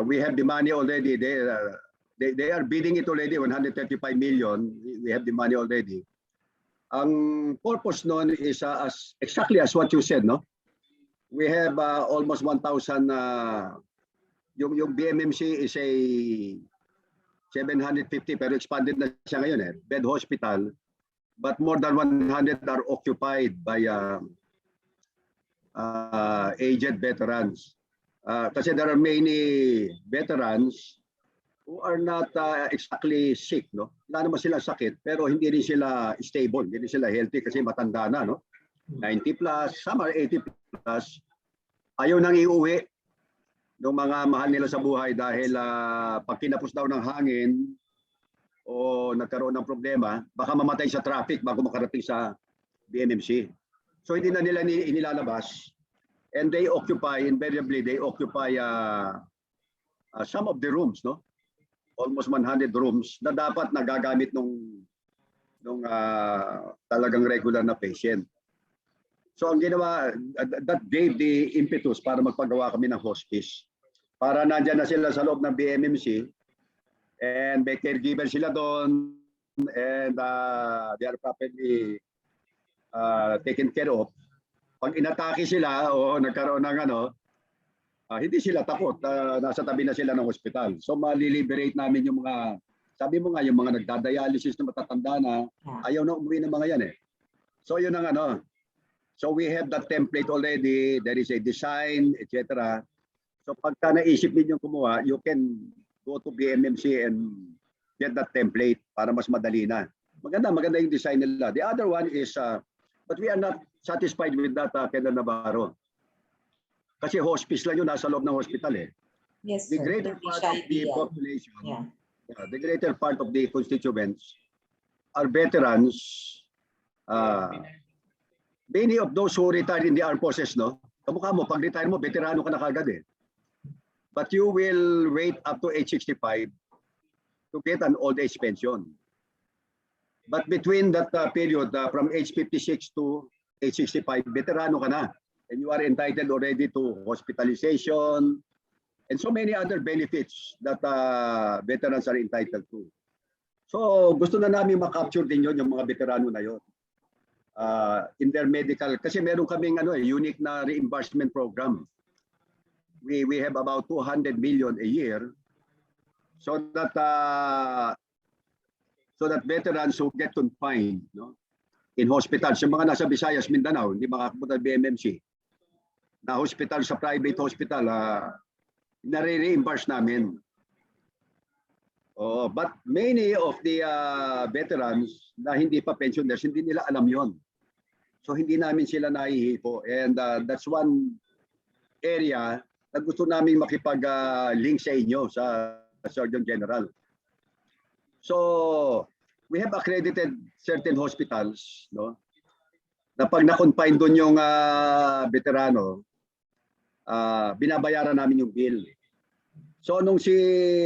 We have the money already. They are bidding it already, 135 million. We have the money already. Ang purpose nun is exactly as what you said, no? We have almost 1,000. Yung BMMC is a 750 pero expanded na siya ngayon bed hospital, but more than 100 are occupied by aged veterans. Kasi there are many veterans who are not exactly sick, no? Wala naman sila sakit, pero hindi rin sila stable, hindi sila healthy kasi matanda na, no? 90 plus, some are 80 plus. Ayaw nang iuwi ng mga mahal nila sa buhay dahil pag kinapos daw ng hangin o nagkaroon ng problema, baka mamatay sa traffic bago makarating sa BMMC. So hindi na nila inilalabas. And they occupy, invariably, they occupy some of the rooms, no? Almost 100 rooms na dapat nagagamit nung talagang regular na patient. So ang ginawa, that gave the impetus para magpagawa kami ng hospice. Para nandyan na sila sa loob ng BMMC and may caregiver sila doon and they are properly taken care of. Pag inatake sila o nagkaroon ng hindi sila takot. Nasa tabi na sila ng hospital. So maliliberate namin yung mga, sabi mo nga, yung mga nagdadialysis na matatanda na, ayaw na umuwi ng mga yan So yun ang So we have that template already. There is a design, etc. So pagka naisip ninyong kumuha, you can go to BMMC and get that template para mas madali na. Maganda yung design nila. The other one is, but we are not satisfied with that, Colonel Navarro. Kasi hospice lang yun, nasa loob ng hospital eh. Yes, The sir. greater Hindi part siya of the ideal. population, Yeah. the greater part of the constituents are veterans. Many of those who retired in the armed forces, no? Kamukha mo, pag retire mo, veterano ka na kagad eh. But you will wait up to age 65 to get an old age pension. But between that period, from age 56 to age 65, veterano ka na. And you are entitled already to hospitalization and so many other benefits that veterans are entitled to. So gusto na namin makapture din yun, yung mga veterano na yun. In their medical, kasi meron kaming unique na reimbursement program. We have about 200 million a year so that veterans who get confined, no, in hospitals, yung mga nasa Visayas, Mindanao, hindi makakapunta ng BMMC, na hospital sa private hospital, nare-reimburse namin. But many of the veterans na hindi pa pensioners, hindi nila alam yon. So hindi namin sila nahihipo. And that's one area na gusto namin makipag-link sa inyo, sa Surgeon General. So we have accredited certain hospitals, no, na pag na-confine doon yung veterano, binabayaran namin yung bill. So nung si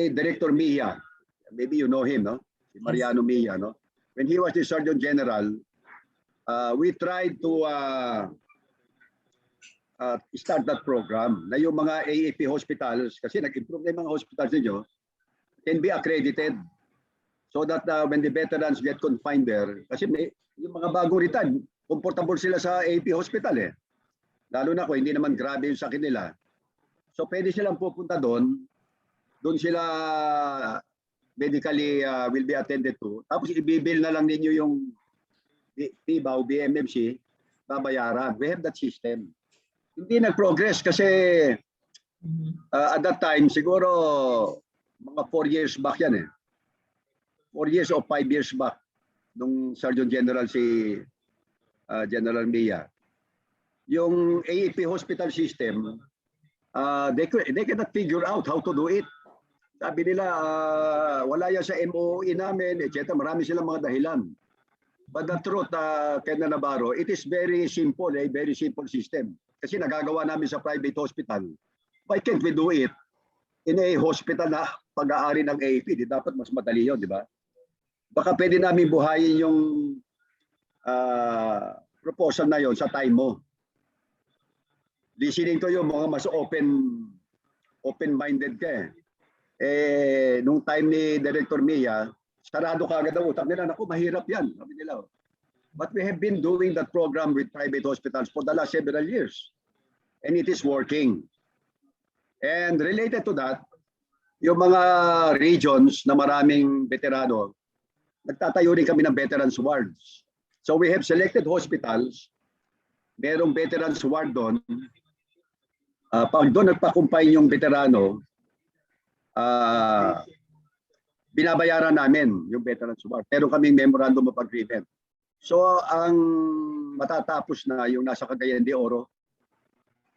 Director Mia, maybe you know him, no? Si Mariano Mia, no? When he was the Surgeon General, we tried to start that program na yung mga AFP hospitals, kasi nag-improve na yung mga hospitals ninyo, can be accredited so that when the veterans get confined there, kasi yung mga bagong retired, comfortable sila sa AFP hospital eh. Lalo na kung hindi naman grabe yung sakit nila. So pwede silang pupunta doon sila medically will be attended to. Tapos ibibil na lang ninyo yung PIBAW, BMMC, babayaran. We have that system. Hindi nag-progress kasi at that time, siguro mga 4 years back yan eh. 4 years or 5 years back nung Surgeon General si General Mia. Yung AFP hospital system, they cannot figure out how to do it. Sabi nila, wala yan sa MOE namin, etc. Marami silang mga dahilan. But the truth, Colonel Navarro, it is very simple, very simple system. Kasi nagagawa namin sa private hospital. Why can't we do it in a hospital na pag-aari ng AFP? Di dapat mas madali yun, di ba? Baka pwede namin buhayin yung proposal na yon sa time mo. Listening to yung mga mas open-minded ka eh. Nung time ni Director Mia, sarado ka agad ang utak nila. Naku, mahirap yan. Sabi nila. But we have been doing that program with private hospitals for the last several years. And it is working. And related to that, yung mga regions na maraming veterano, nagtatayo rin kami ng veterans wards. So we have selected hospitals, merong veterans ward doon. Pag doon nagpa-confine yung veterano, binabayaran namin yung veterans ward. Meron kaming memorandum of agreement. So ang matatapos na yung nasa Cagayan de Oro,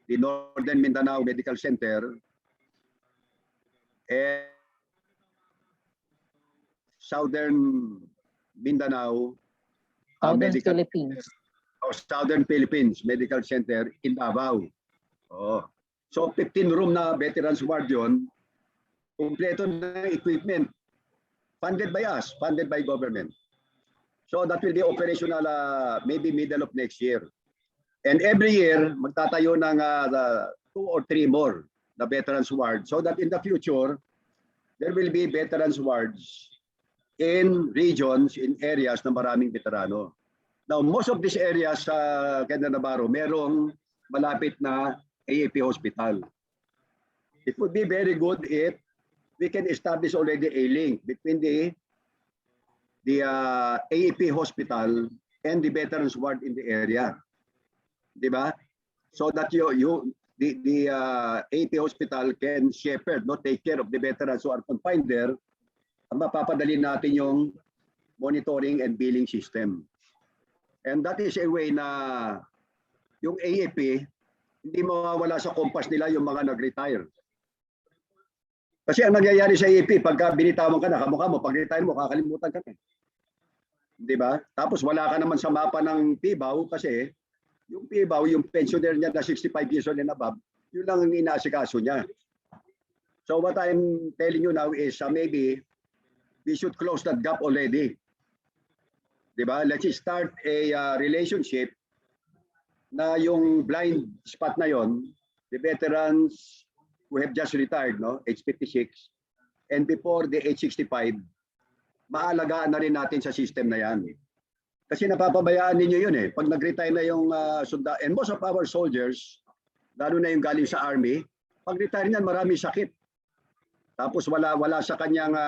the Northern Mindanao Medical Center, and Southern Mindanao Philippines. Southern Philippines Medical Center in Davao. So 15 room na veterans ward yon, kumpleto na equipment, funded by us, funded by government. So that will be operational maybe middle of next year. And every year, magtatayo ng 2 or 3 more na veterans ward so that in the future, there will be veterans wards in regions, in areas na maraming veterano. Now, most of these areas sa Colonel Navarro, merong malapit na AFP hospital. It would be very good if we can establish already a link between the AFP hospital and the veterans ward in the area. Diba? So that the AFP hospital can shepherd, take care of the veterans who are confined there. Mapapadali natin yung monitoring and billing system. And that is a way na yung AFP, hindi mawawala sa kompas nila yung mga nag-retire. Kasi ang nangyayari sa AFP, pagka binitawan ka na, kamukha mo, pag-retire mo, kakalimutan ka na. Di ba? Tapos wala ka naman sa mapa ng PIBAW kasi yung PIBAW, yung pensioner niya na 65 years old and above, yun lang ang inaasikaso niya. So what I'm telling you now is maybe we should close that gap already. Diba? Let's start a relationship na yung blind spot na yon, the veterans who have just retired, no, age 56, and before the age 65, maalagaan na rin natin sa system na yan. Kasi napapabayaan ninyo yun eh. Pag nag-retire na yung sundalo, and most of our soldiers, lalo na yung galing sa army, pag retire niyan, marami sakit. Tapos wala sa kanyang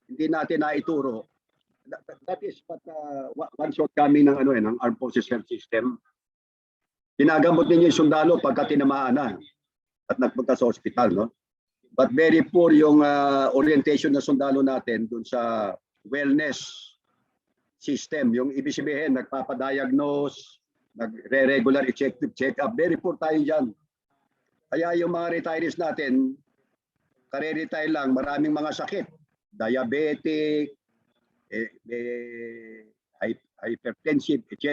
hindi natin naituro. That is what one shortcoming ng ng armed forces health system. Ginagamot ninyo yung sundalo pagka tinamaan na at nagpunta sa ospital, no? But very poor yung orientation ng sundalo natin dun sa wellness system. Yung ibig sabihin, nagpapadiagnose, nagre-regular check-up. Very poor tayo dyan. Kaya yung mga retirees natin, kare-retire lang, maraming mga sakit. Diabetic, hypertensive, etc.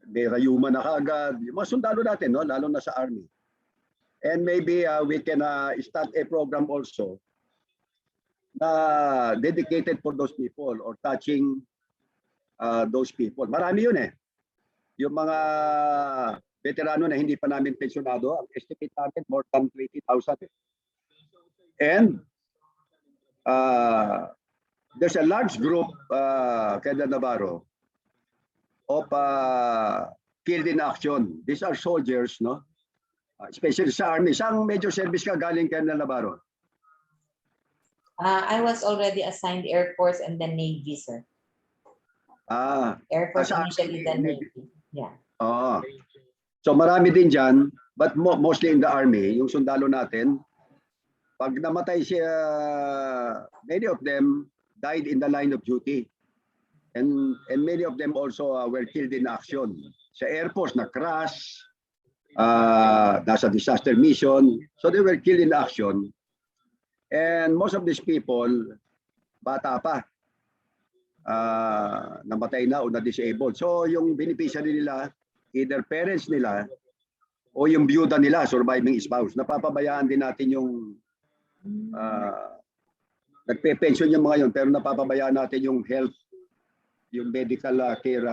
May rayuma na kaagad. Yung mga sundalo natin, no? Lalo na sa army. And maybe we can start a program also na dedicated for those people or touching those people. Marami yun eh. Yung mga veterano na hindi pa namin pensionado, ang estimate namin more than 20,000. And there's a large group, Santos-Navarro, of killed in action. These are soldiers, no? Especially sa army. Saan major service ka galing kay Santos-Navarro? I was already assigned Air Force and then Navy, sir. Air Force initially, then Navy. Yeah. So marami din dyan, but mostly in the army, yung sundalo natin, pag namatay siya, many of them died in the line of duty. And many of them also were killed in action. Sa Air Force, na-crash, nasa disaster mission. So they were killed in action. And most of these people, bata pa, namatay na o na-disabled. So yung beneficiary nila, either parents nila o yung byuda nila, surviving spouse, napapabayaan din natin yung nagpe-pension yung mga yun, pero napapabayaan natin yung health, yung medical care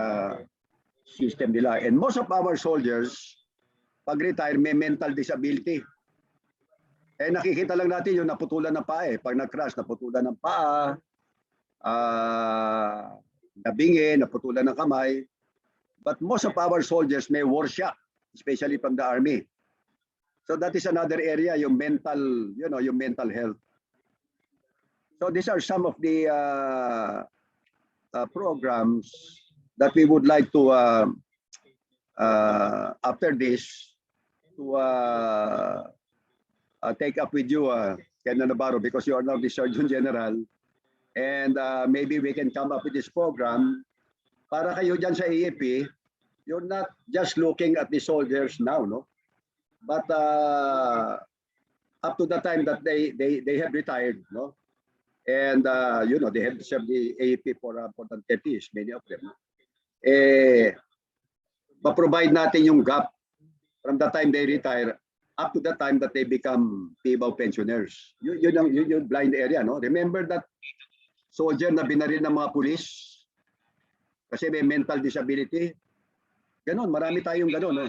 system nila. And most of our soldiers, pag retire, may mental disability. Eh nakikita lang natin yung naputulan ng paa eh. Pag nag-crash, naputulan ng paa, nabingi, naputulan ng kamay. But most of our soldiers may war shock, especially from the army. So that is another area, yung mental, yung mental health. So these are some of the programs that we would like to, after this, to take up with you, Santos-Navarro, because you are now the Surgeon General. And maybe we can come up with this program para kayo dyan sa AFP, you're not just looking at the soldiers now, no? But up to the time that they have retired, no? And they have served the AFP for more than 30 years, many of them. Ma-provide natin yung gap from the time they retire up to the time that they become PIBAW pensioners. Yun yung blind area, no? Remember that soldier na binaril ng mga pulis kasi may mental disability. Ganon, marami tayong ganon, no?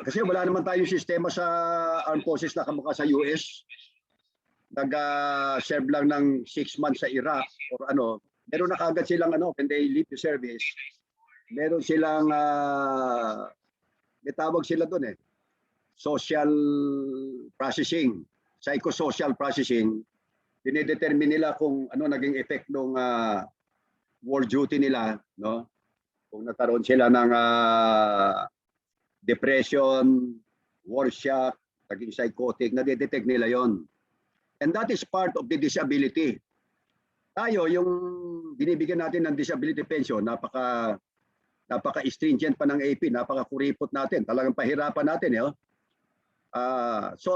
Kasi wala naman tayong sistema sa armed forces na kamukha sa US. Nag-serve lang ng 6 months sa Iraq or ano. Meron na kagad silang when they leave the service. Meron silang, may tawag sila doon social processing, psychosocial processing. Dinedetermine nila kung ano naging effect ng war duty nila, no? Kung nagkaroon sila ng depression, war shock, naging psychotic, na-detect nila yon. And that is part of the disability. Tayo, yung binibigyan natin ng disability pension, napaka-stringent pa ng AP, napaka-kuripot natin, talagang pahirapan natin. So,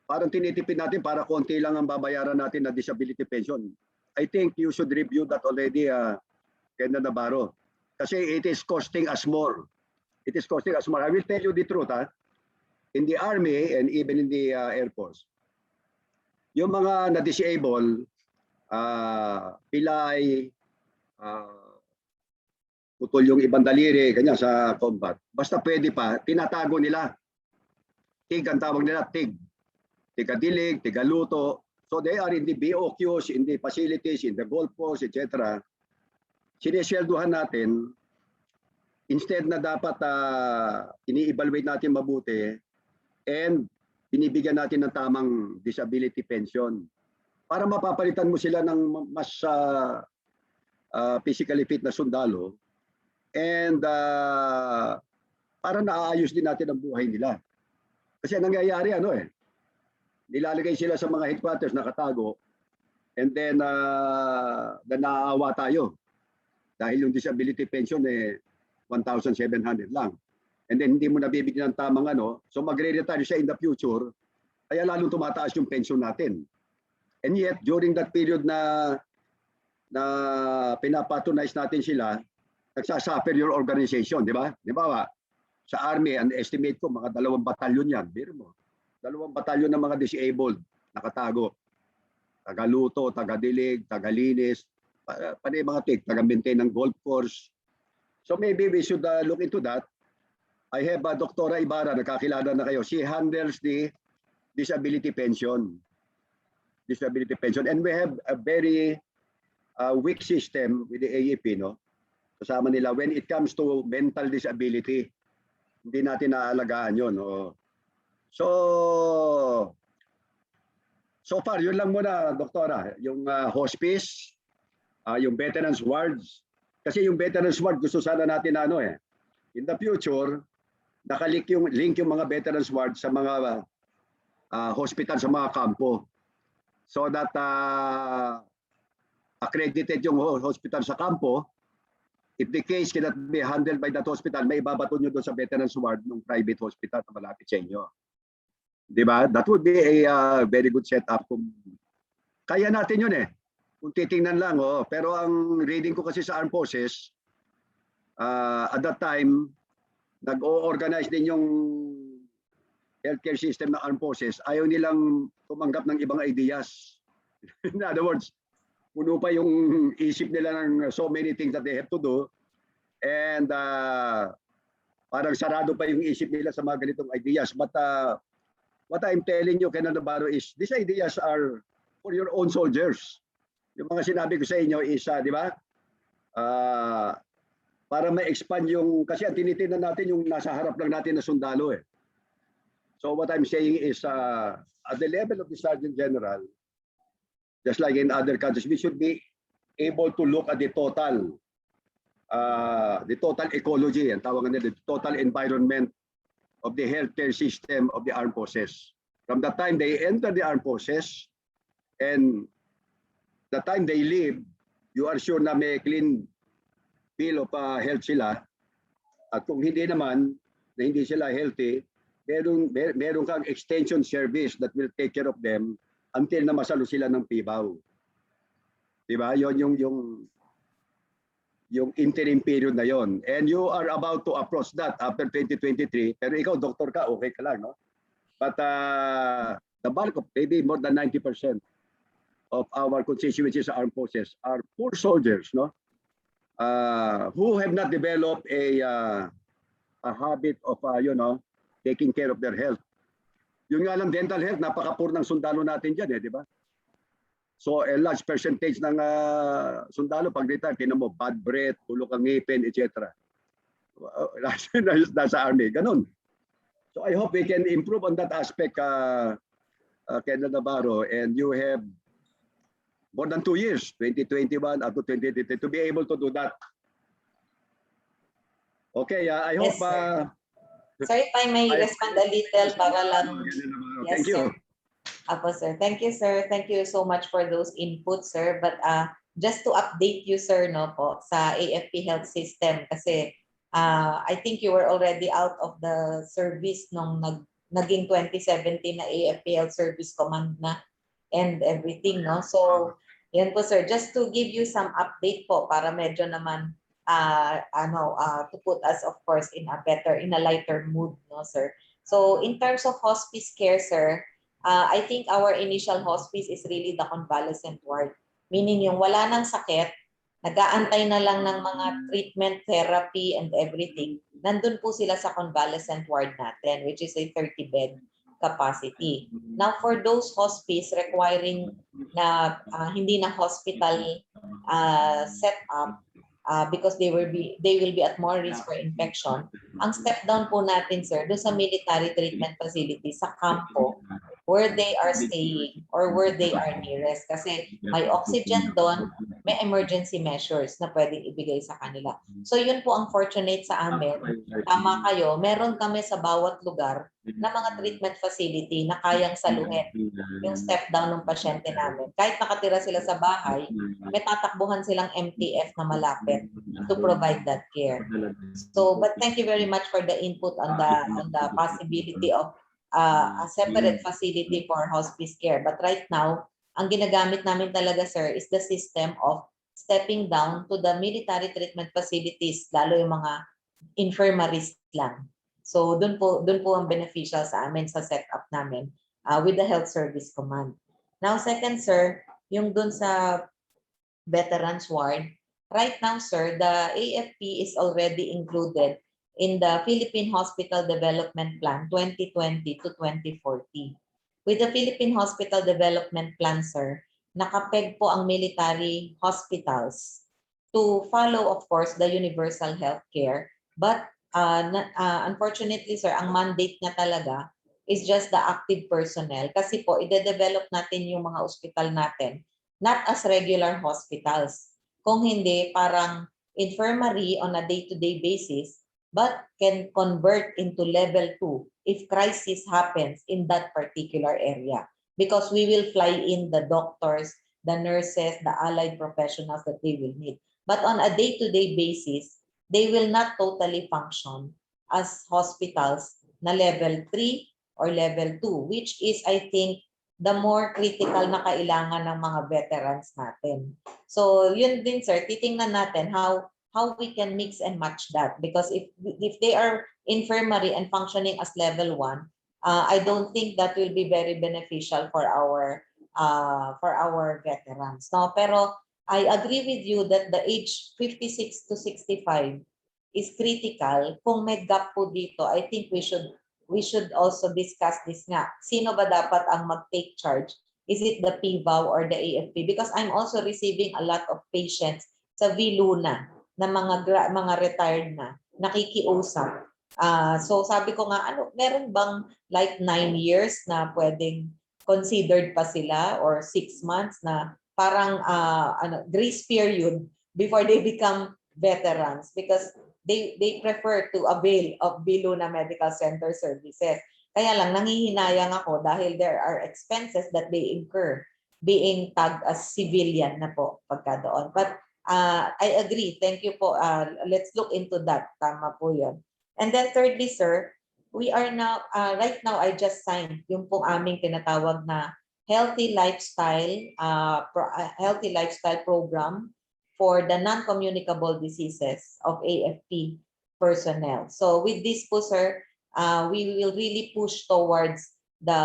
parang tinitipid natin para konti lang ang babayaran natin na disability pension. I think you should review that already, Kenda Navarro. Kasi it is costing us more. It is costing us more. I will tell you the truth, in the Army and even in the Air Force, yung mga na-disable, pilay, putol yung ibang daliri, kanya sa combat. Basta pwede pa, tinatago nila. TIG ang tawag nila, TIG. Tiga-dilig, tiga-luto. So they are in the BOQs, in the facilities, in the golf course, etc. Sineswelduhan natin, instead na dapat ini-evaluate natin mabuti and binibigyan natin ng tamang disability pension para mapapalitan mo sila ng mas physically fit na sundalo and para naaayos din natin ang buhay nila. Kasi nangyayari nilalagay sila sa mga headquarters nakatago and then naaawa tayo dahil yung disability pension 1,700 lang. And then hindi mo nabibigyan ng tamang so magre-retire siya in the future, kaya lalong tumataas yung pension natin. And yet, during that period na pinapatronize natin sila, nagsasuffer your organization, di ba? Di ba? Sa Army, ang estimate ko, mga 2 batalyon yan. Biro mo. 2 batalyon ng mga disabled, nakatago. Tagaluto, tagadilig, tagalinis, panay mga taga-maintain ng golf course. So maybe we should look into that. I have Dr. Ibarra, nakakilala na kayo. She handles the disability pension. Disability pension. And we have a very weak system with the AFP, no? Kasama nila. When it comes to mental disability, hindi natin naalagaan yun. So far, yun lang muna, Doktora. Yung hospice, yung veterans wards. Kasi yung veterans ward, gusto sana natin in the future, nakalink yung mga veterans ward sa mga hospital, sa mga kampo. So that accredited yung hospital sa kampo, if the case cannot be handled by that hospital, may ibabato nyo doon sa veterans ward ng private hospital na malapit sa inyo. Diba? That would be a very good setup. Kaya natin yun kung titingnan lang. Pero ang reading ko kasi sa Armed Forces, at that time, nag-o-organize din yung healthcare system ng Armed Forces. Ayaw nilang tumanggap ng ibang ideas. In other words, puno pa yung isip nila ng so many things that they have to do. And parang sarado pa yung isip nila sa mga ganitong ideas. But what I'm telling you, Kenda Navarro, is these ideas are for your own soldiers. Yung mga sinabi ko sa inyo is, di ba? Para ma-expand yung, kasi ang tinitingnan natin yung nasa harap lang natin na sundalo So what I'm saying is, at the level of the Sergeant General, just like in other countries, we should be able to look at the total ecology, and tawagan nila, the total environment of the healthcare system of the Armed Forces. From the time they enter the Armed Forces and the time they leave, you are sure na may clean bill of health sila. At kung hindi naman, na hindi sila healthy, meron kang extension service that will take care of them until na masalo sila ng PIBAW. Diba? Yon yung interim period na yon. And you are about to approach that after 2023. Pero ikaw, doktor ka, okay ka lang, no? But the bulk of maybe more than 90% of our constituencies armed forces are poor soldiers, no? Who have not developed a habit of, taking care of their health. Yung nga lang dental health, napaka-poor ng sundalo natin dyan, di ba? So a large percentage ng sundalo pag retire, tinan mo, bad breath, tulog ang ngipin, etc. Nasa army, ganun. So I hope we can improve on that aspect, Kenda Navarro, and you have more than 2 years, 2021 up to 2023, to be able to do that. Okay, I hope... Sir, if I may respond a little para lang. Yes, thank you. Sir. Apo, sir. Thank you, sir. Thank you so much for those inputs, sir. But just to update you, sir, no po, sa AFP health system kasi I think you were already out of the service nung naging 2017 na AFP Health Service Command na and everything, no? So, yan po, sir. Just to give you some update po para medyo naman to put us, of course, in a lighter mood, no, sir? So, in terms of hospice care, sir, I think our initial hospice is really the convalescent ward. Meaning yung wala nang sakit, nag-aantay na lang ng mga treatment, therapy, and everything. Nandun po sila sa convalescent ward natin, which is a 30-bed capacity. Now, for those hospice requiring na hindi na hospital setup, because they will be at more risk for infection, ang step down po natin, sir, doon sa military treatment facility sa campo where they are staying or where they are nearest. Kasi may oxygen doon, may emergency measures na pwedeng ibigay sa kanila. So yun po ang fortunate sa amin. Tama kayo, meron kami sa bawat lugar na mga treatment facility na kayang saluhin yung step down ng pasyente namin. Kahit nakatira sila sa bahay, may tatakbuhan silang MTF na malapit to provide that care. So, but thank you very much for the input on the possibility of a separate facility for hospice care. But right now, ang ginagamit namin talaga, sir, is the system of stepping down to the military treatment facilities, lalo yung mga infirmaries lang. So, dun po ang beneficial sa amin sa setup namin with the Health Service Command. Now, second, sir, yung dun sa veterans ward, right now, sir, the AFP is already included in the Philippine Hospital Development Plan 2020 to 2040. With the Philippine Hospital Development Plan, sir, nakapeg po ang military hospitals to follow, of course, the universal health care. But unfortunately, sir, ang mandate na talaga is just the active personnel. Kasi po, ide-develop natin yung mga hospital natin, not as regular hospitals. Kung hindi, parang infirmary on a day-to-day basis, but can convert into level 2 if crisis happens in that particular area. Because we will fly in the doctors, the nurses, the allied professionals that they will need. But on a day-to-day basis, they will not totally function as hospitals na level 3 or level 2, which is, I think, the more critical na kailangan ng mga veterans natin. So, yun din, sir, titingnan natin how we can mix and match that. Because if they are infirmary and functioning as level 1, I don't think that will be very beneficial for our veterans. No, pero I agree with you that the age 56 to 65 is critical. Kung may gap po dito, I think we should also discuss this nga. Sino ba dapat ang mag-take charge? Is it the PVAW or the AFP? Because I'm also receiving a lot of patients sa VLUNA na mga retired na nakikiusap. So sabi ko nga, meron bang like 9 years na pwedeng considered pa sila or 6 months na parang grace period before they become veterans, because they prefer to avail of VLUNA Medical Center services. Kaya lang nanghihinayang ako dahil there are expenses that they incur being tagged as civilian na po pagka doon. But I agree. Thank you po. Let's look into that. Tama po yun. And then thirdly, sir, we are now, right now, I just signed yung pong aming tinatawag na healthy lifestyle program for the non-communicable diseases of AFP personnel. So with this po, sir, we will really push towards the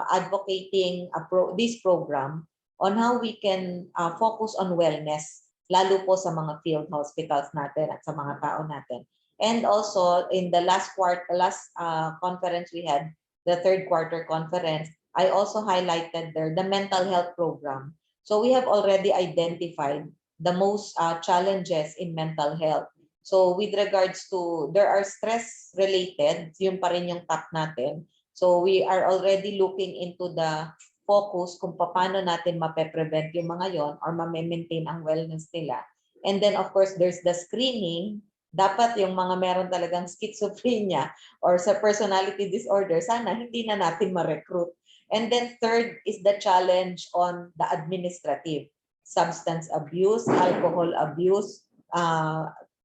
advocating this program on how we can focus on wellness, lalo po sa mga field hospitals natin at sa mga tao natin. And also, in the last conference we had, the third quarter conference, I also highlighted there the mental health program. So we have already identified the most challenges in mental health. So with regards to, there are stress-related, yun pa rin yung top natin. So we are already looking into the focus kung paano natin mape-prevent yung mga yon or ma-maintain ang wellness nila. And then of course, there's the screening. Dapat yung mga meron talagang schizophrenia or sa personality disorder, sana hindi na natin ma-recruit. And then third is the challenge on the administrative. substance abuse, alcohol abuse,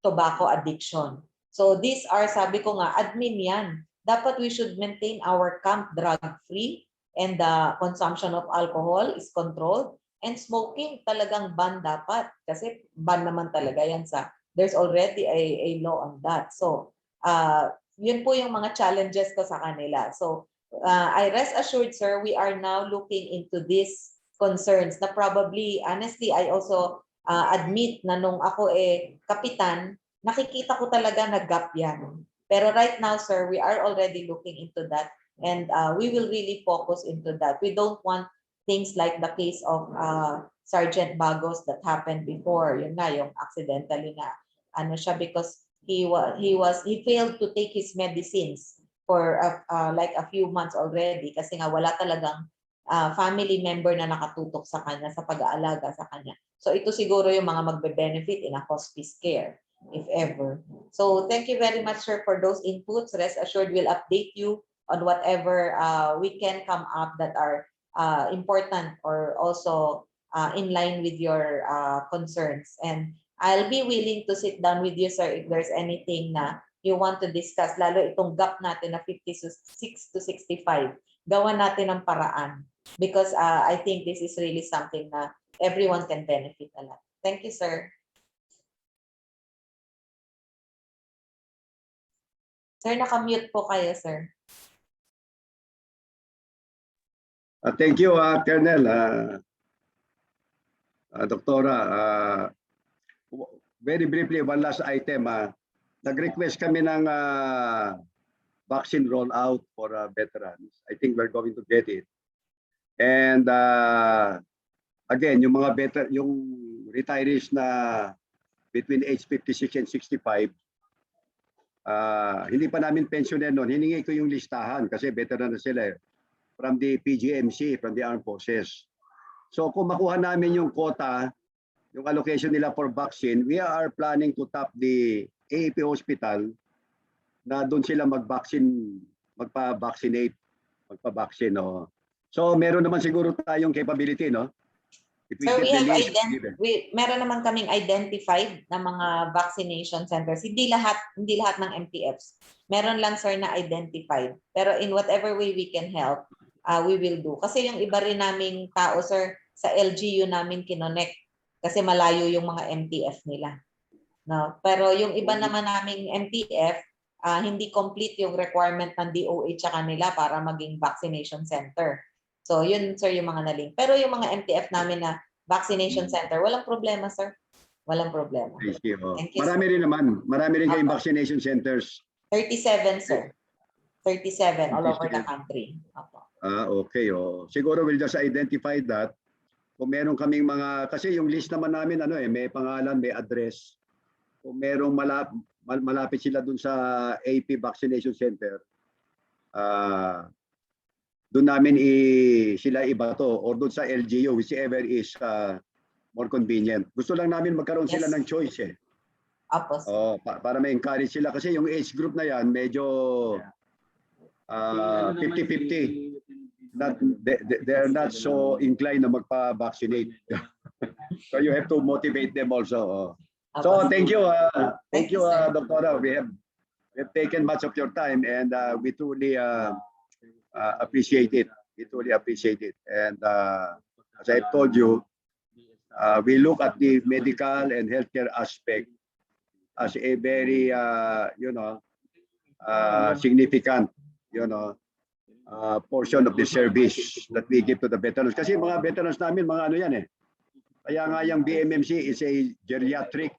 tobacco addiction. So these are, sabi ko nga, admin yan. Dapat we should maintain our camp drug-free and the consumption of alcohol is controlled. And smoking talagang ban dapat kasi ban naman talaga yan there's already a law on that. So yun po yung mga challenges ko sa kanila. So I rest assured, sir, we are now looking into these concerns na probably, honestly, I also admit na nung ako kapitan, nakikita ko talaga na gap yan. Pero right now, sir, we are already looking into that and we will really focus into that. We don't want things like the case of Sergeant Bagos that happened before. Yun na, yung accidentally na ano siya because he failed to take his medicines for like a few months already kasi nga wala talagang family member na nakatutok sa kanya sa pag-aalaga sa kanya. So ito siguro yung mga magbe-benefit in a hospice care if ever. So thank you very much, sir, for those inputs. Rest assured we'll update you on whatever we can come up that are important or also in line with your concerns. And I'll be willing to sit down with you, sir, if there's anything na you want to discuss, lalo itong gap natin na 56 to 65. Gawa natin ng paraan because I think this is really something na everyone can benefit a lot. Thank you, sir. Sir, naka-mute po kayo, sir. Thank you, Colonel. Doktora, very briefly, one last item. Nag-request kami ng vaccine rollout for veterans. I think we're going to get it. And again, yung mga yung retirees na between age 56 and 65, hindi pa namin pensioner noon. Hiningi ko yung listahan kasi veteran na sila from the PGMC, from the Armed Forces. So kung makuha namin yung quota, yung allocation nila for vaccine, we are planning to tap the AFP hospital na doon sila magpa-vaccinate, magpa-vaccine. No? So meron naman siguro tayong capability, no? So meron naman kaming identified na mga vaccination centers. Hindi lahat ng MPFs. Meron lang, sir, na identified. Pero in whatever way we can help, we will do. Kasi yung iba rin naming tao, sir, sa LGU namin kinonect kasi malayo yung mga MTF nila. No? Pero yung iba naman naming MTF, hindi complete yung requirement ng DOH sa kanila para maging vaccination center. So yun, sir, yung mga naling. Pero yung mga MTF namin na vaccination center, walang problema, sir. Walang problema. Thank you. Thank you, marami sir. rin naman. Marami rin kayong vaccination centers. 37, sir. 37 all over the country. Okay. Siguro we'll just identify that. Kung meron kaming mga, kasi yung list naman namin, may pangalan, may address. Kung merong malapit sila dun sa AP Vaccination Center, doon namin sila ibato or doon sa LGU, whichever is more convenient. Gusto lang namin magkaroon sila ng choice para ma-encourage sila kasi yung age group na yan medyo 50-50. They're not so inclined na magpa-vaccinate. So you have to motivate them also. So thank you. Thank you, Doctora. We have taken much of your time and we truly appreciate it. We truly appreciate it. And as I told you, we look at the medical and healthcare aspect as a very, significant, portion of the service that we give to the veterans. Kasi mga veterans namin, mga ano yan Kaya nga yung BMMC is a geriatric.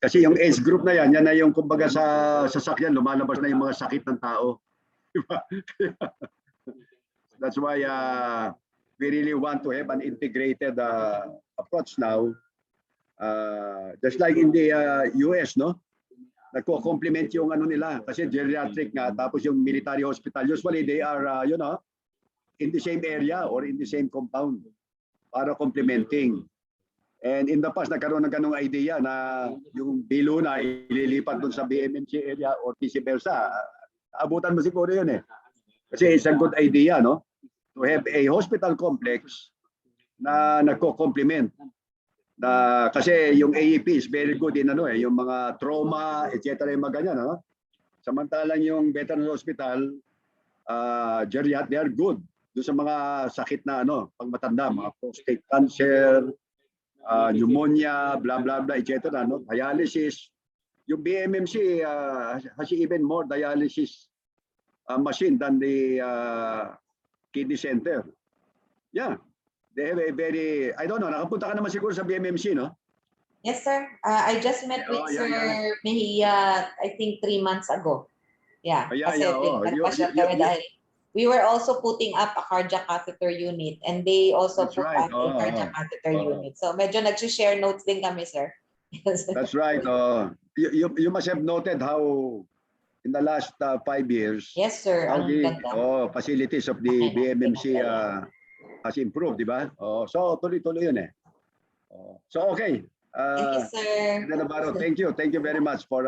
Kasi yung age group na yan na yung kumbaga sa sasakyan, lumalabas na yung mga sakit ng tao. That's why we really want to have an integrated approach now. Just like in the US, no? Nagko-complement yung ano nila kasi geriatric nga tapos yung military hospital usually they are in the same area or in the same compound para complementing. And in the past nagkaroon ng ganung idea na yung bilo na ililipat doon sa BMMC area or vice versa. Abutan mo siguro yun Kasi it's a good idea, no? To have a hospital complex na nagko-complement Kasi yung AFP is very good in yung mga trauma, etc. yung mga ganyan, no? Samantalang yung Veterans Hospital, geriat, they are good doon sa mga sakit na pag matanda, mga prostate cancer, pneumonia, blah blah blah, etc. Dialysis. Yung BMMC has even more dialysis machine than the kidney center. Yeah. They have a very, I don't know, nakapunta ka naman siguro sa BMMC, no? Yes, sir. I just met with Sir Mejia, I think 3 months ago. Yeah. Dahil we were also putting up a cardiac catheter unit and they also put up a cardiac catheter unit. So medyo nag-share notes din kami, sir. That's right. You must have noted how in the last 5 years, yes, sir. how the facilities of the BMMC has improved, di ba? So tuloy-tuloy yun eh. So okay. Thank you, sir. Navarro, thank you. Thank you very much for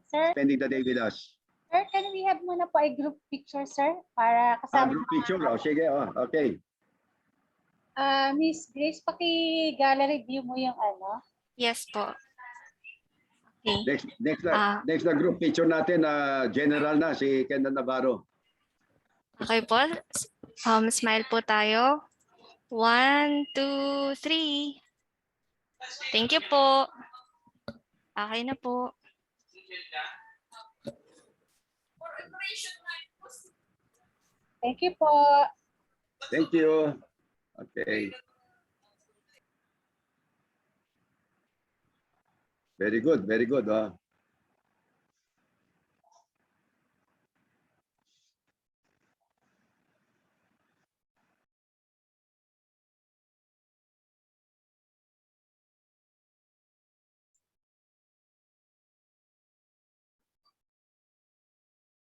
spending the day with us. Sir, can we have muna po a group picture, sir? Para kasama. Group picture? Sige. Okay. Miss Grace, paki-gallery view mo yung Yes po. Okay. Next na group picture natin, general na, si Kenan Navarro. Okay po. Smile po tayo. 1, 2, 3. Thank you po. Okay na po. Thank you po. Thank you. Okay. Very good, very good.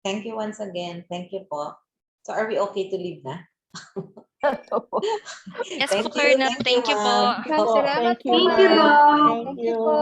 Thank you once again. Thank you po. So are we okay to leave na? Yes po, Colonel. Thank you po. Salamat po. Thank you po.